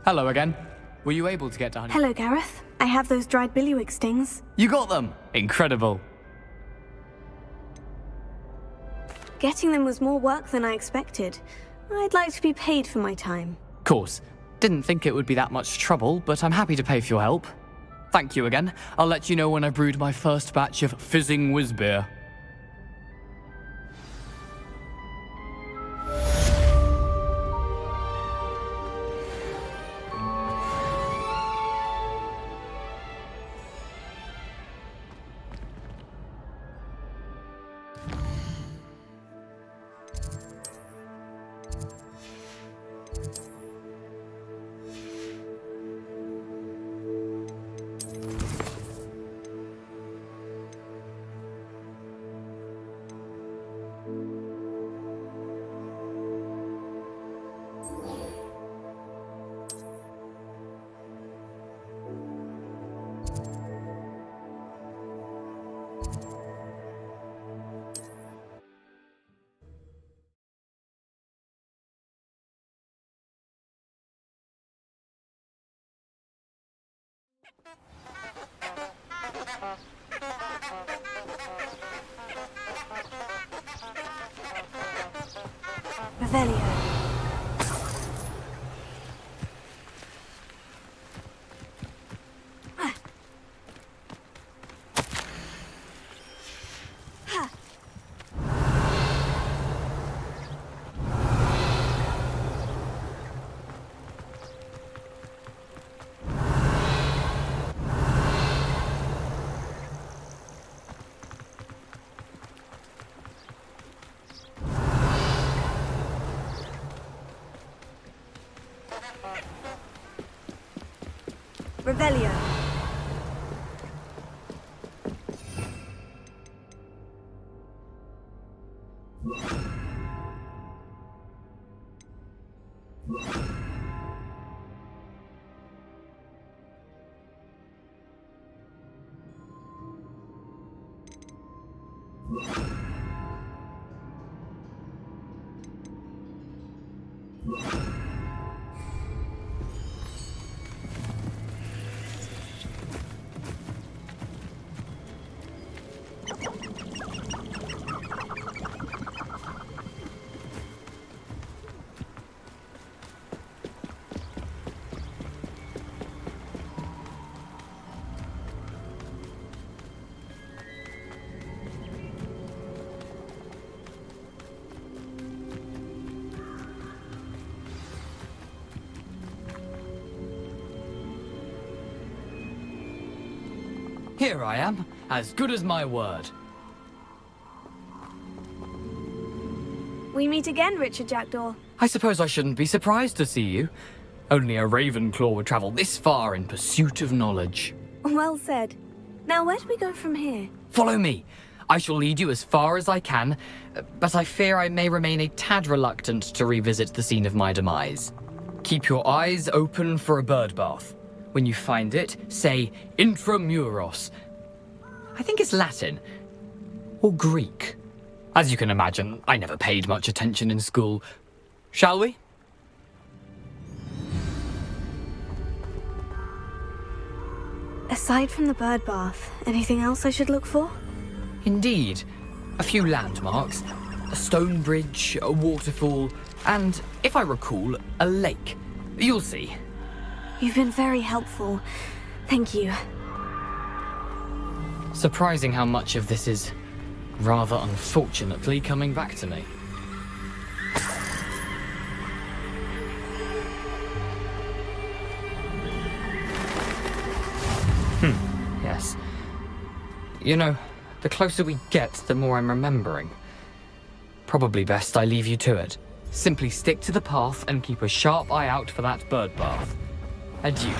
Hello again. Were you able to get to Honey? Hello, Gareth. I have those dried billywig stings. You got them! Incredible. Getting them was more work than I expected. I'd like to be paid for my time. Course. Didn't think it would be that much trouble, but I'm happy to pay for your help. Thank you again. I'll let you know when I brewed my first batch of fizzing whiz-beer. Revelio. Revelio. Here I am, as good as my word. We meet again, Richard Jackdaw. I suppose I shouldn't be surprised to see you. Only a Ravenclaw would travel this far in pursuit of knowledge. Well said. Now, where do we go from here? Follow me. I shall lead you as far as I can, but I fear I may remain a tad reluctant to revisit the scene of my demise. Keep your eyes open for a bird bath. When you find it, say intramuros. I think it's Latin. Or Greek. As you can imagine, I never paid much attention in school. Shall we? Aside from the bird bath, anything else I should look for? Indeed. A few landmarks. A stone bridge, a waterfall, and, if I recall, a lake. You'll see. You've been very helpful. Thank you. Surprising how much of this is, rather unfortunately, coming back to me. Yes. You know, the closer we get, the more I'm remembering. Probably best I leave you to it. Simply stick to the path and keep a sharp eye out for that bird bath. Adieu.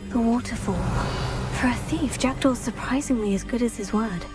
The waterfall. For a thief, Jackdaw's surprisingly as good as his word.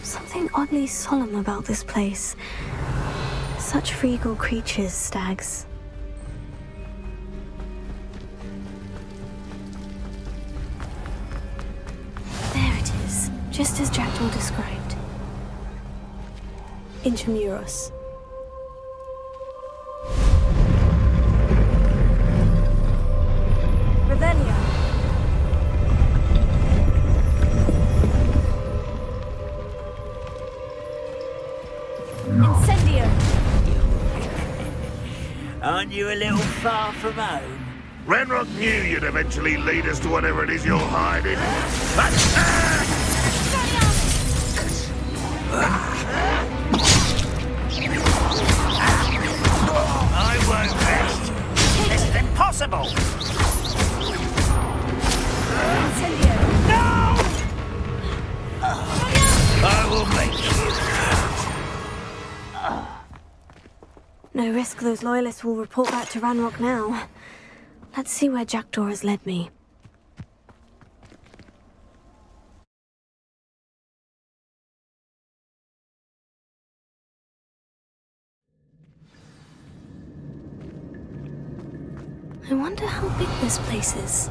Something oddly solemn about this place. Such regal creatures, stags. There it is, just as Jackdaw described. Intramuros. Revelia. Aren't you a little far from home? Ranrock knew you'd eventually lead us to whatever it is you're hiding. I won't rest. This is impossible. No! I will make you. No risk those loyalists will report back to Ranrock now. Let's see where Jackdaw has led me. I wonder how big this place is.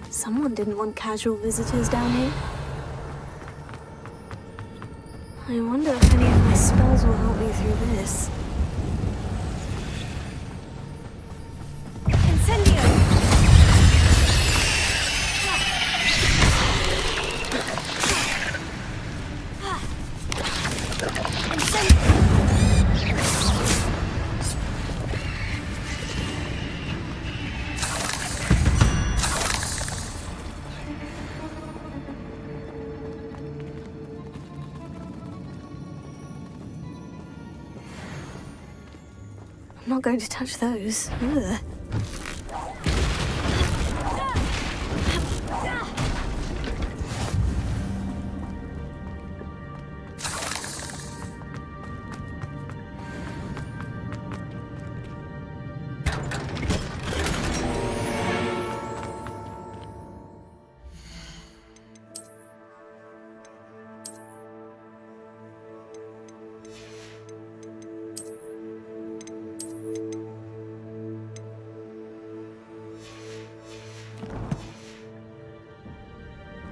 Someone didn't want casual visitors down here. I wonder if any of my spells will help me through this. I'm not going to touch those. Ugh.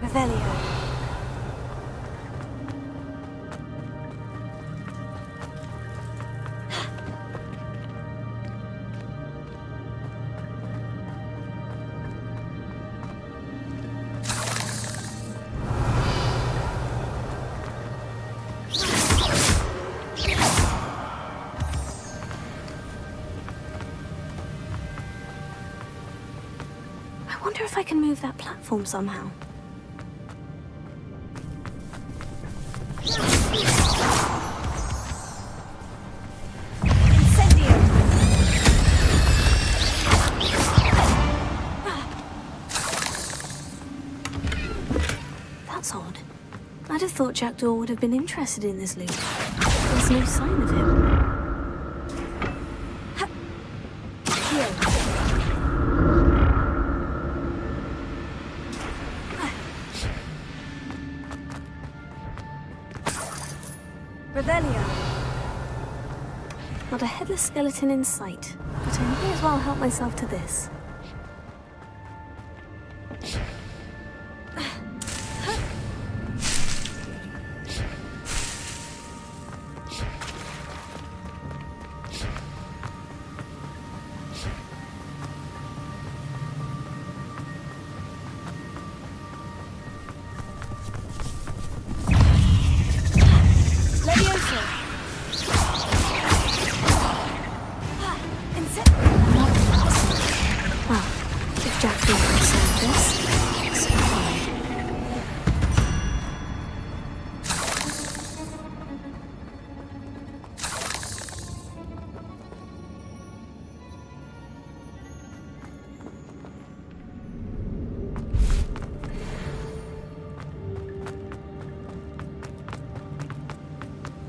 Revelio. I wonder if I can move that platform somehow. That's odd. I'd have thought Jackdaw would have been interested in this loot. There's no sign of him. Revelio. Not a headless skeleton in sight, but I may as well help myself to this.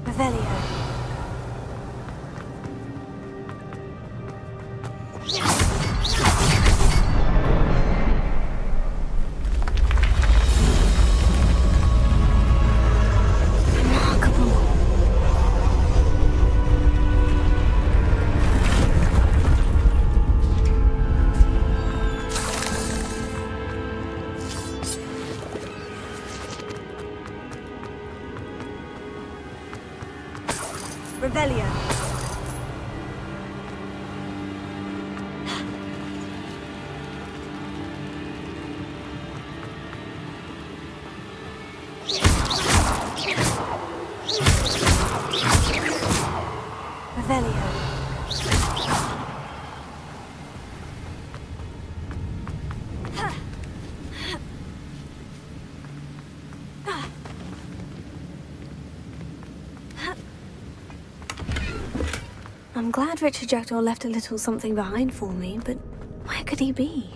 Revelio. Revelio. Revelio. I'm glad Richard Jackdaw left a little something behind for me, but where could he be?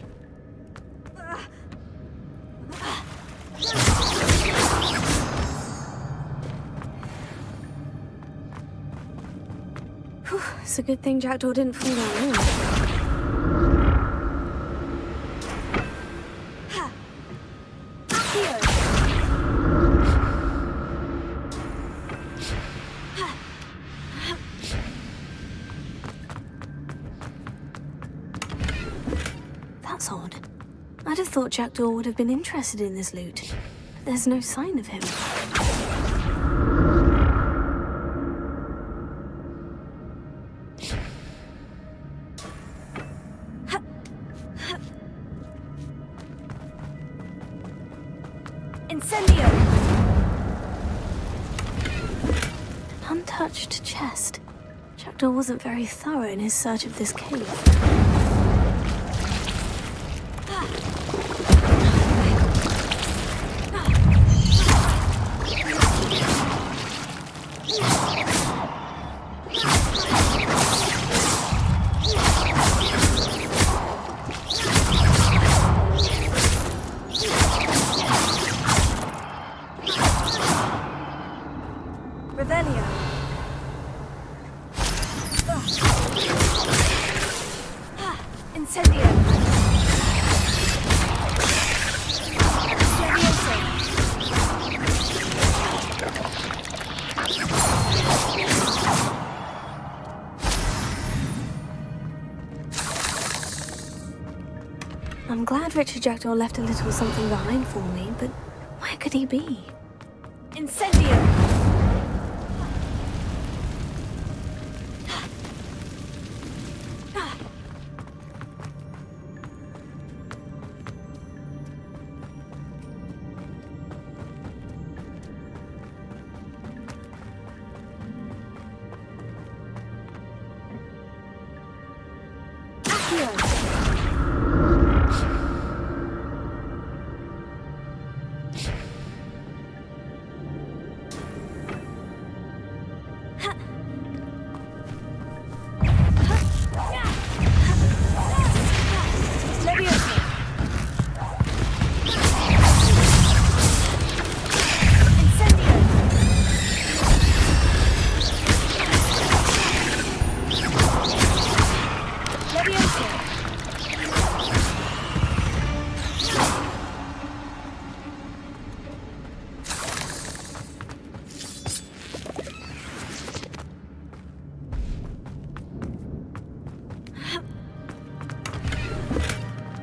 Whew, it's a good thing Jackdaw didn't fall down there. That's odd. I'd have thought Jackdaw would have been interested in this loot. But there's no sign of him. Incendio! An untouched chest. Jackdaw wasn't very thorough in his search of this cave. I'm glad Richard Jackdaw left a little something behind for me, but where could he be? Incendio!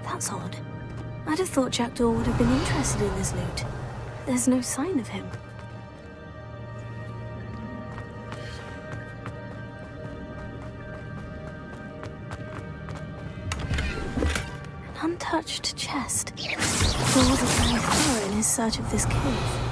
That's odd. I'd have thought Jackdaw would have been interested in this loot. There's no sign of him. An untouched chest. There was a very thorough in his search of this cave.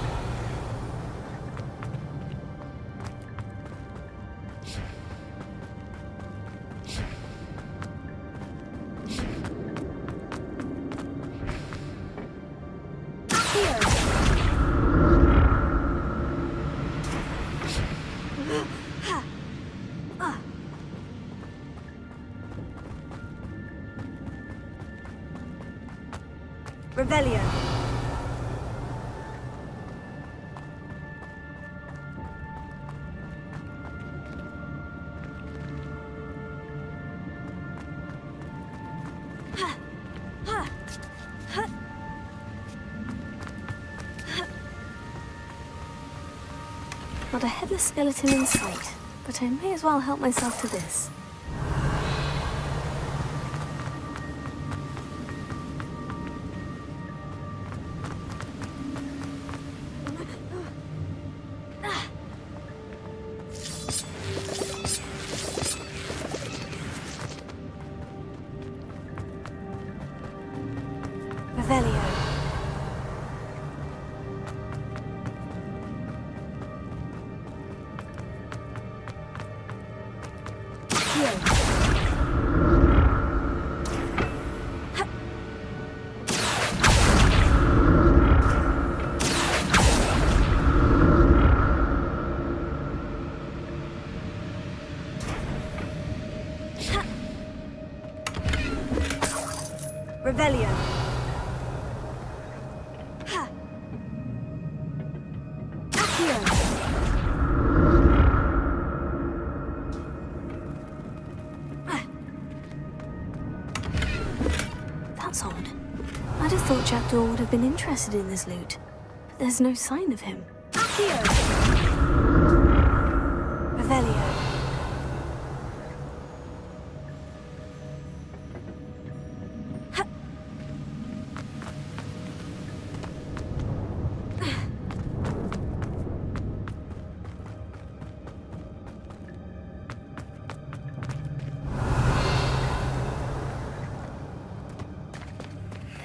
Revelio. Not a headless skeleton in sight, but I may as well help myself to this. Revelio. Revelio. That's odd. I'd have thought Jackdaw would have been interested in this loot, but there's no sign of him. Revelio.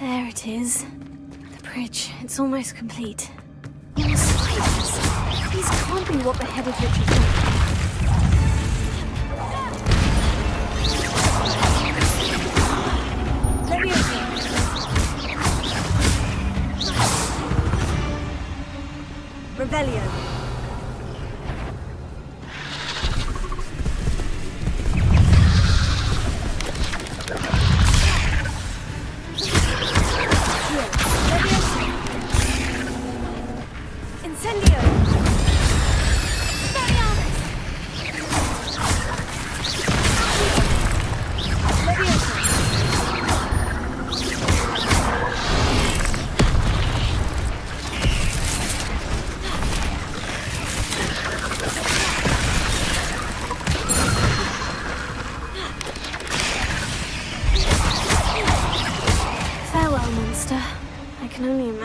There it is. The bridge. It's almost complete. More spiders. These can't be what beheaded Richard did. Revelio. Incendio! Expelliarmus!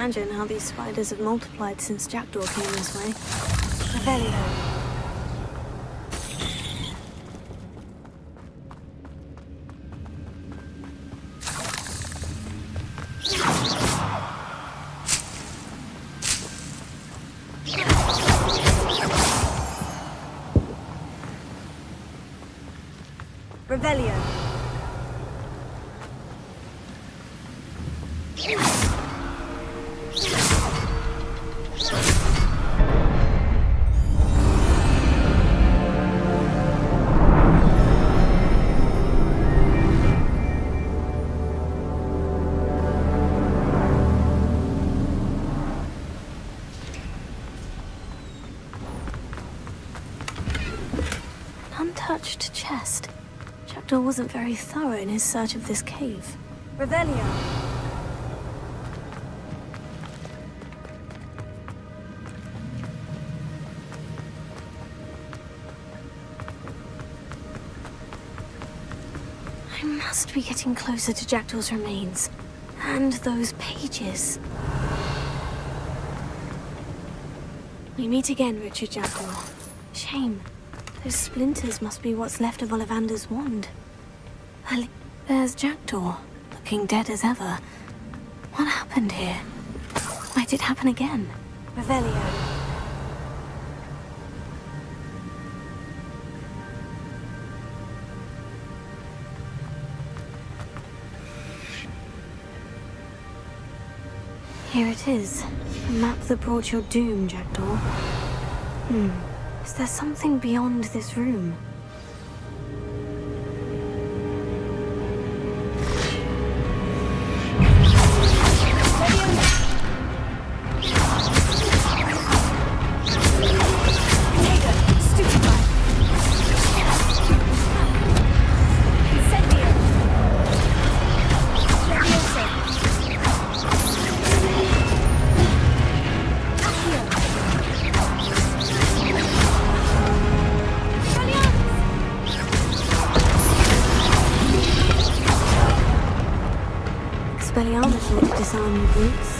imagine how these spiders have multiplied since Jackdaw came this way. Revelio. Revelio. An untouched chest. Jackdaw wasn't very thorough in his search of this cave. Revelio. I must be getting closer to Jackdaw's remains. And those pages. We meet again, Richard Jackdaw. Shame. Those splinters must be what's left of Ollivander's wand. There's Jackdaw, looking dead as ever. What happened here? Might it happen again? Revelio. Here it is. The map that brought your doom, Jackdaw. Is there something beyond this room? Expelliarmus thought to disarm you brutes.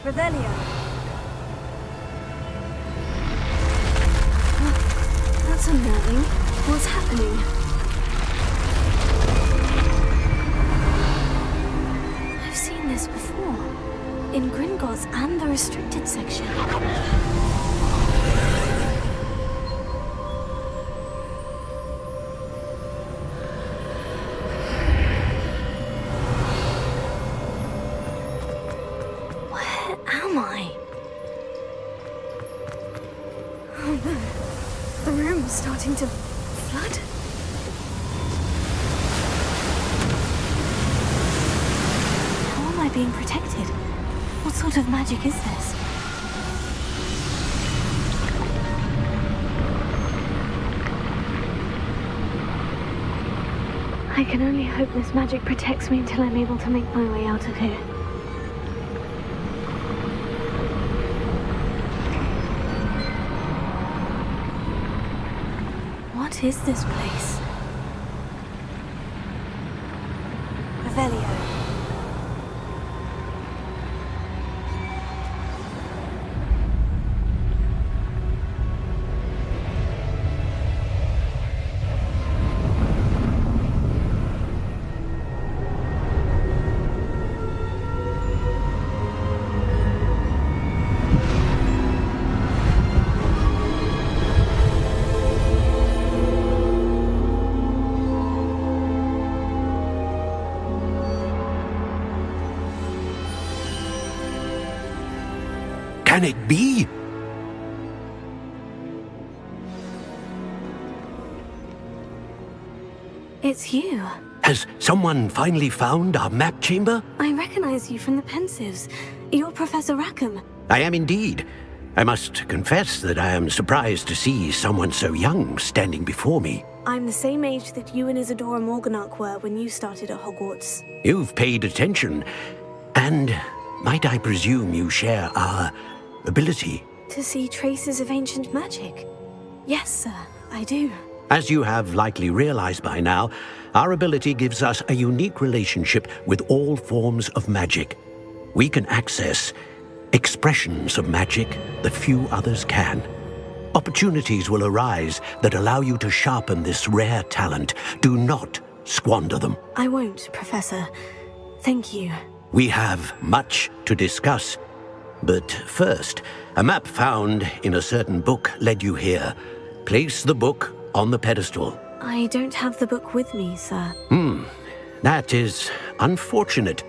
Revelio. That's unnerving. What's happening? I've seen this before. In Gringotts and the restricted section. The room's starting to flood. being protected. What sort of magic is this? I can only hope this magic protects me until I'm able to make my way out of here. What is this place? Revelio. Can it be? It's you. Has someone finally found our map chamber? I recognize you from the Pensives. You're Professor Rackham. I am indeed. I must confess that I am surprised to see someone so young standing before me. I'm the same age that you and Isadora Morganach were when you started at Hogwarts. You've paid attention. And might I presume you share our ability? To see traces of ancient magic? Yes, sir, I do. As you have likely realized by now, our ability gives us a unique relationship with all forms of magic. We can access expressions of magic that few others can. Opportunities will arise that allow you to sharpen this rare talent. Do not squander them. I won't, Professor. Thank you. We have much to discuss. But first, a map found in a certain book led you here. Place the book on the pedestal. I don't have the book with me, sir. That is unfortunate.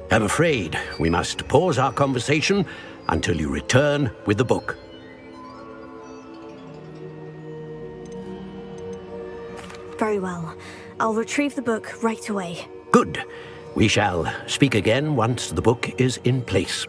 I'm afraid we must pause our conversation until you return with the book. Very well. I'll retrieve the book right away. Good. We shall speak again once the book is in place.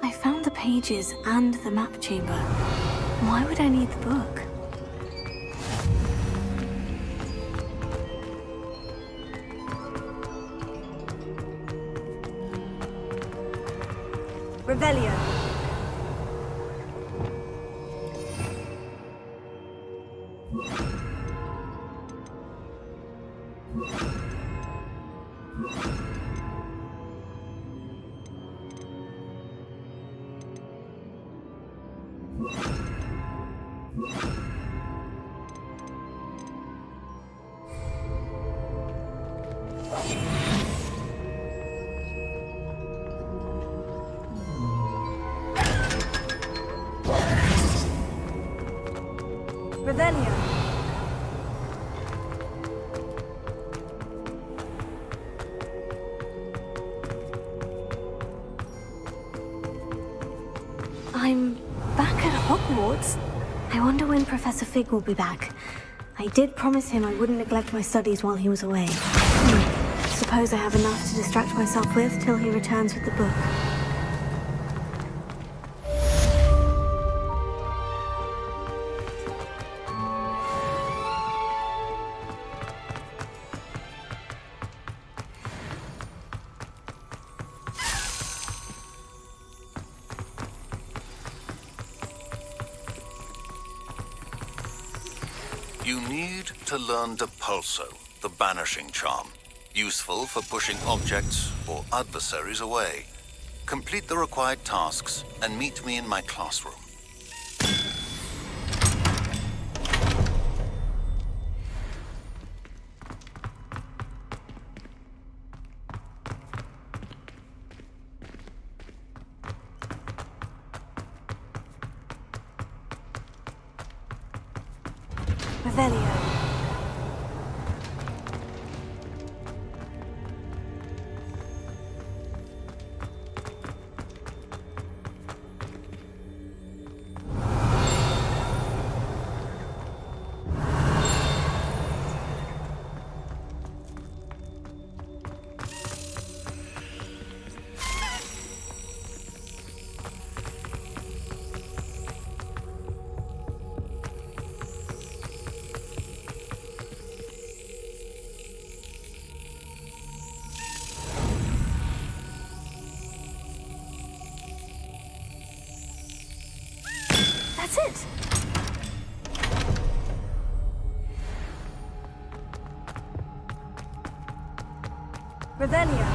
I found the pages and the map chamber. Why would I need the book? Revelio. Revelio. I'm back at Hogwarts. I wonder when Professor Fig will be back. I did promise him I wouldn't neglect my studies while he was away. Suppose I have enough to distract myself with till he returns with the book. You need to learn Depulso, the banishing charm. Useful for pushing objects or adversaries away. Complete the required tasks and meet me in my classroom. Revelio. Revelio.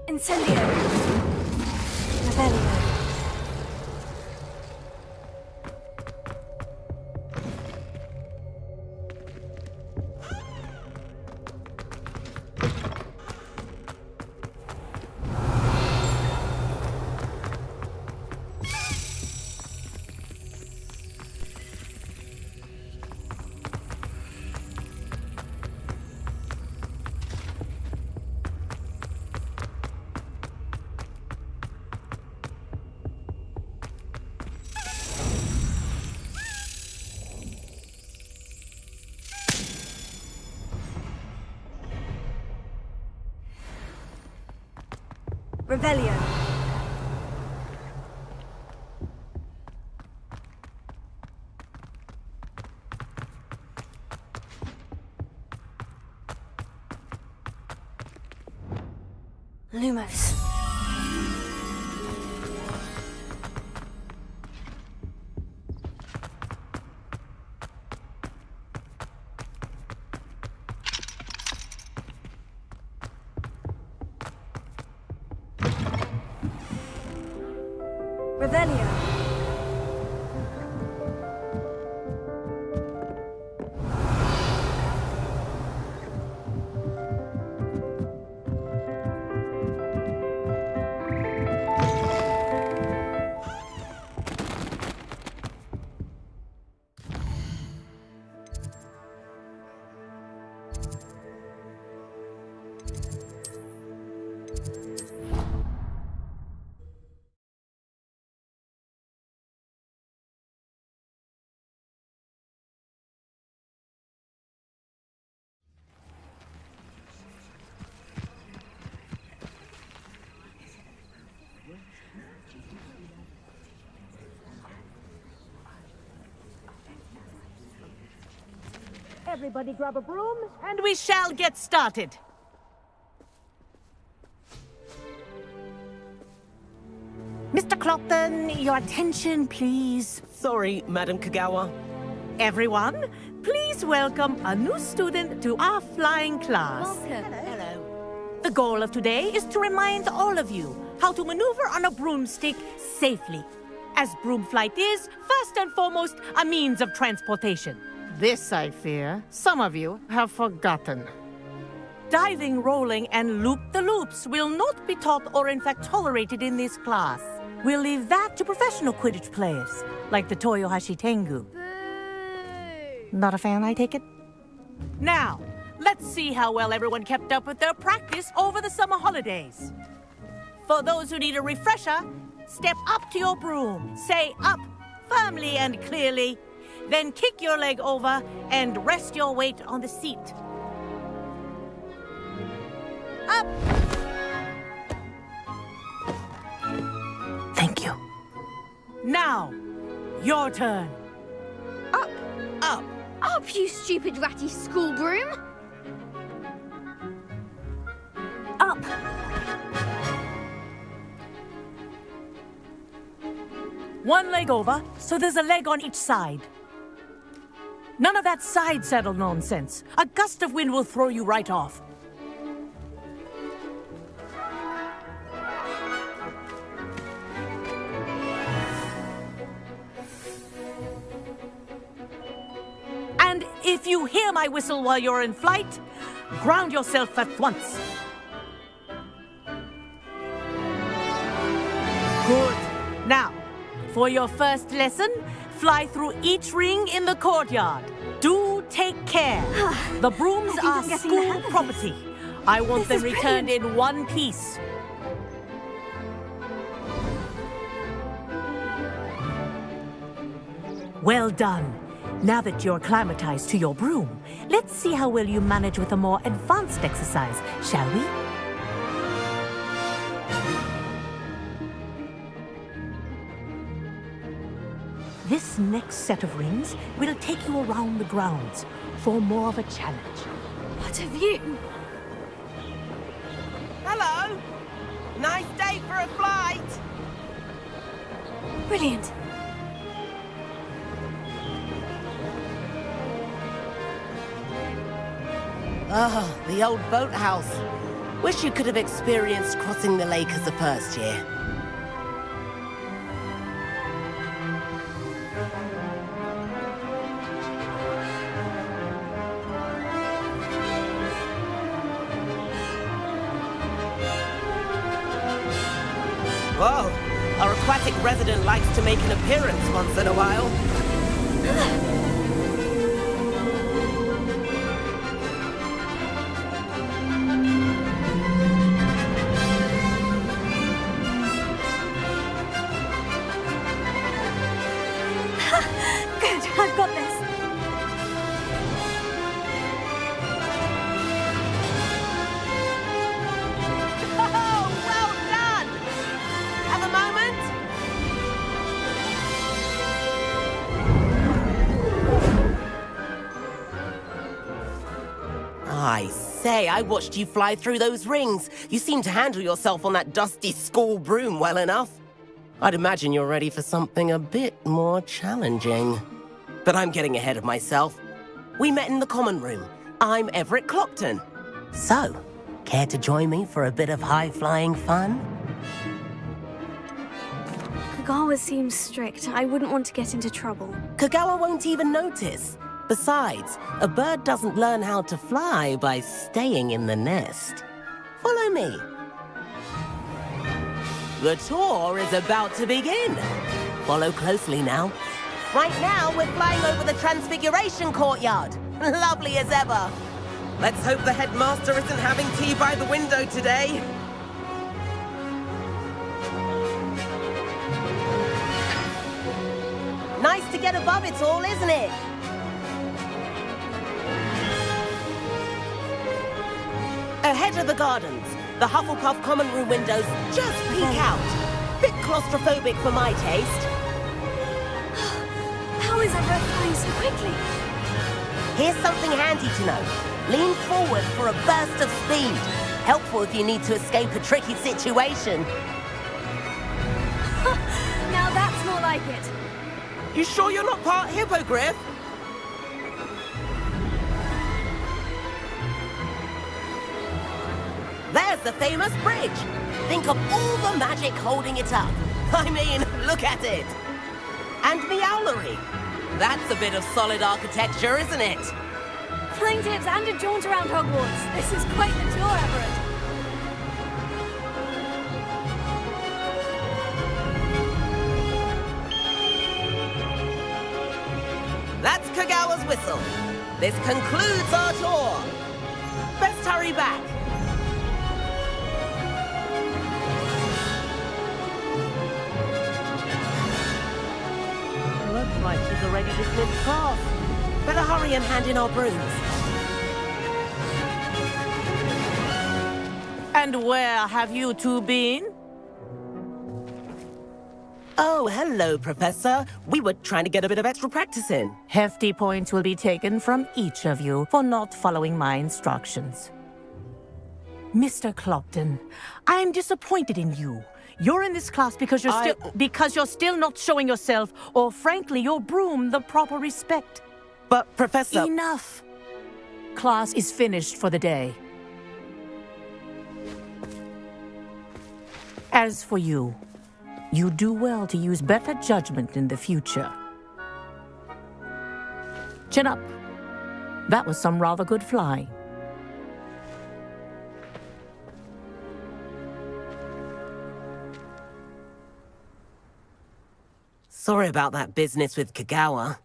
Incendio. Revelio. Revelio. Lumos. Revelio. Everybody grab a broom, and we shall get started. Mr. Clopton, your attention, please. Sorry, Madam Kagawa. Everyone, please welcome a new student to our flying class. Welcome. Hello. The goal of today is to remind all of you how to maneuver on a broomstick safely, as broom flight is, first and foremost, a means of transportation. This, I fear, some of you have forgotten. Diving, rolling, and loop-the-loops will not be taught or in fact tolerated in this class. We'll leave that to professional Quidditch players, like the Toyohashi Tengu. Boo! Not a fan, I take it? Now, let's see how well everyone kept up with their practice over the summer holidays. For those who need a refresher, step up to your broom, say up, firmly and clearly, then kick your leg over and rest your weight on the seat. Up! Thank you. Now, your turn. Up! Up! Up, you stupid ratty school broom! Up! One leg over, so there's a leg on each side. None of that side saddle nonsense. A gust of wind will throw you right off. And if you hear my whistle while you're in flight, ground yourself at once. Good. Now, for your first lesson, fly through each ring in the courtyard. Do take care. The brooms are school property. I want them returned in one piece. Well done. Now that you're acclimatized to your broom, let's see how well you manage with a more advanced exercise, shall we? This next set of rings will take you around the grounds for more of a challenge. What a view! Hello! Nice day for a flight! Brilliant. Ah, the old boathouse. Wish you could have experienced crossing the lake as a first year. Whoa! Our aquatic resident likes to make an appearance once in a while. Good, I've got this. Oh, well done! Have a moment? I say, I watched you fly through those rings. You seem to handle yourself on that dusty school broom well enough. I'd imagine you're ready for something a bit more challenging. But I'm getting ahead of myself. We met in the common room. I'm Everett Clockton. So, care to join me for a bit of high-flying fun? Kagawa seems strict. I wouldn't want to get into trouble. Kagawa won't even notice. Besides, a bird doesn't learn how to fly by staying in the nest. Follow me. The tour is about to begin. Follow closely now. Right now, we're flying over the Transfiguration Courtyard. Lovely as ever. Let's hope the headmaster isn't having tea by the window today. Nice to get above it all, isn't it? Ahead of the gardens, the Hufflepuff common room windows just peek out. Bit claustrophobic for my taste. How is Everett flying so quickly? Here's something handy to know. Lean forward for a burst of speed. Helpful if you need to escape a tricky situation. Now that's more like it. You sure you're not part hippogriff? There's the famous bridge. Think of all the magic holding it up. I mean, look at it. And Meowlery. That's a bit of solid architecture, isn't it? Flying tips and a jaunt around Hogwarts. This is quite the tour, Everett. That's Kagawa's whistle. This concludes our tour. Best hurry back. Looks like she's already dismissed class. Better hurry and hand in our brooms. And where have you two been? Oh, hello, Professor. We were trying to get a bit of extra practice in. Hefty points will be taken from each of you for not following my instructions. Mr. Clockton, I am disappointed in you. You're in this class because you're still not showing yourself, or frankly, your broom the proper respect. But, Professor... Enough. Class is finished for the day. As for you, you do well to use better judgment in the future. Chin up. That was some rather good flying. Sorry about that business with Kagawa,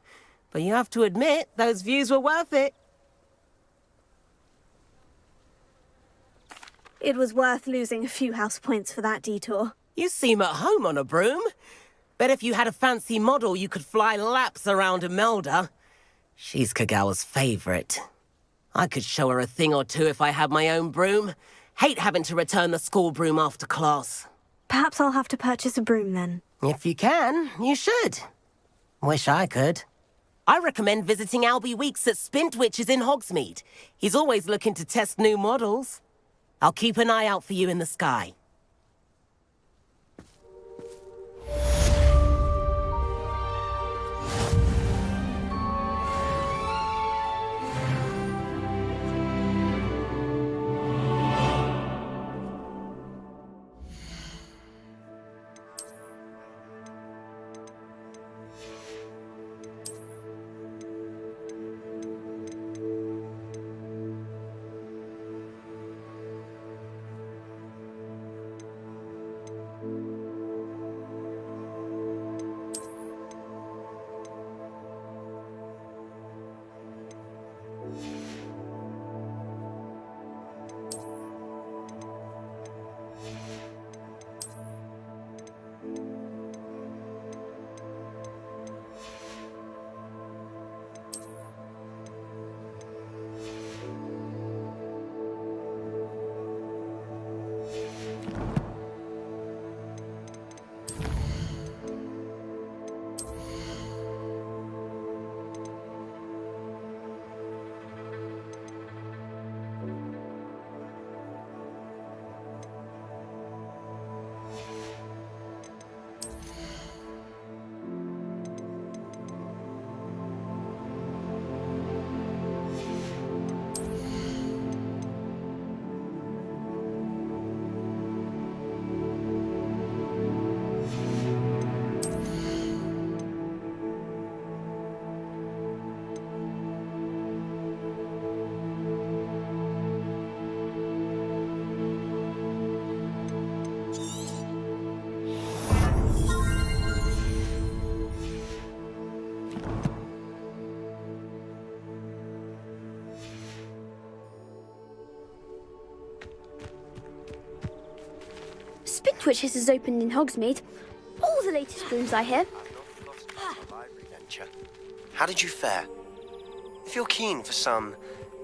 but you have to admit, those views were worth it. It was worth losing a few house points for that detour. You seem at home on a broom. Bet if you had a fancy model, you could fly laps around Imelda. She's Kagawa's favorite. I could show her a thing or two if I had my own broom. Hate having to return the school broom after class. Perhaps I'll have to purchase a broom then. If you can, you should. Wish I could. I recommend visiting Albie Weeks at Spintwitches in Hogsmeade. He's always looking to test new models. I'll keep an eye out for you in the sky. Spintwitches has opened in Hogsmeade. All the latest brooms, I hear. How did you fare? If you're keen for some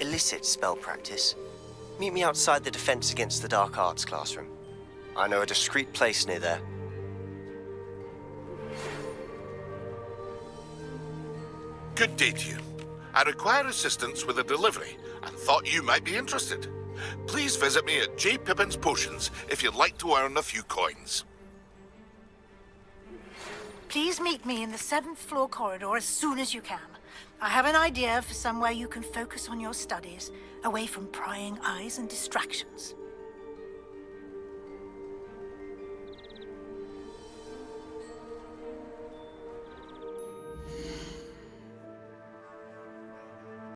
illicit spell practice, meet me outside the Defense Against the Dark Arts classroom. I know a discreet place near there. Good day to you. I require assistance with a delivery and thought you might be interested. Please visit me at J. Pippin's Potions if you'd like to earn a few coins. Please meet me in the 7th floor corridor as soon as you can. I have an idea for somewhere you can focus on your studies, away from prying eyes and distractions.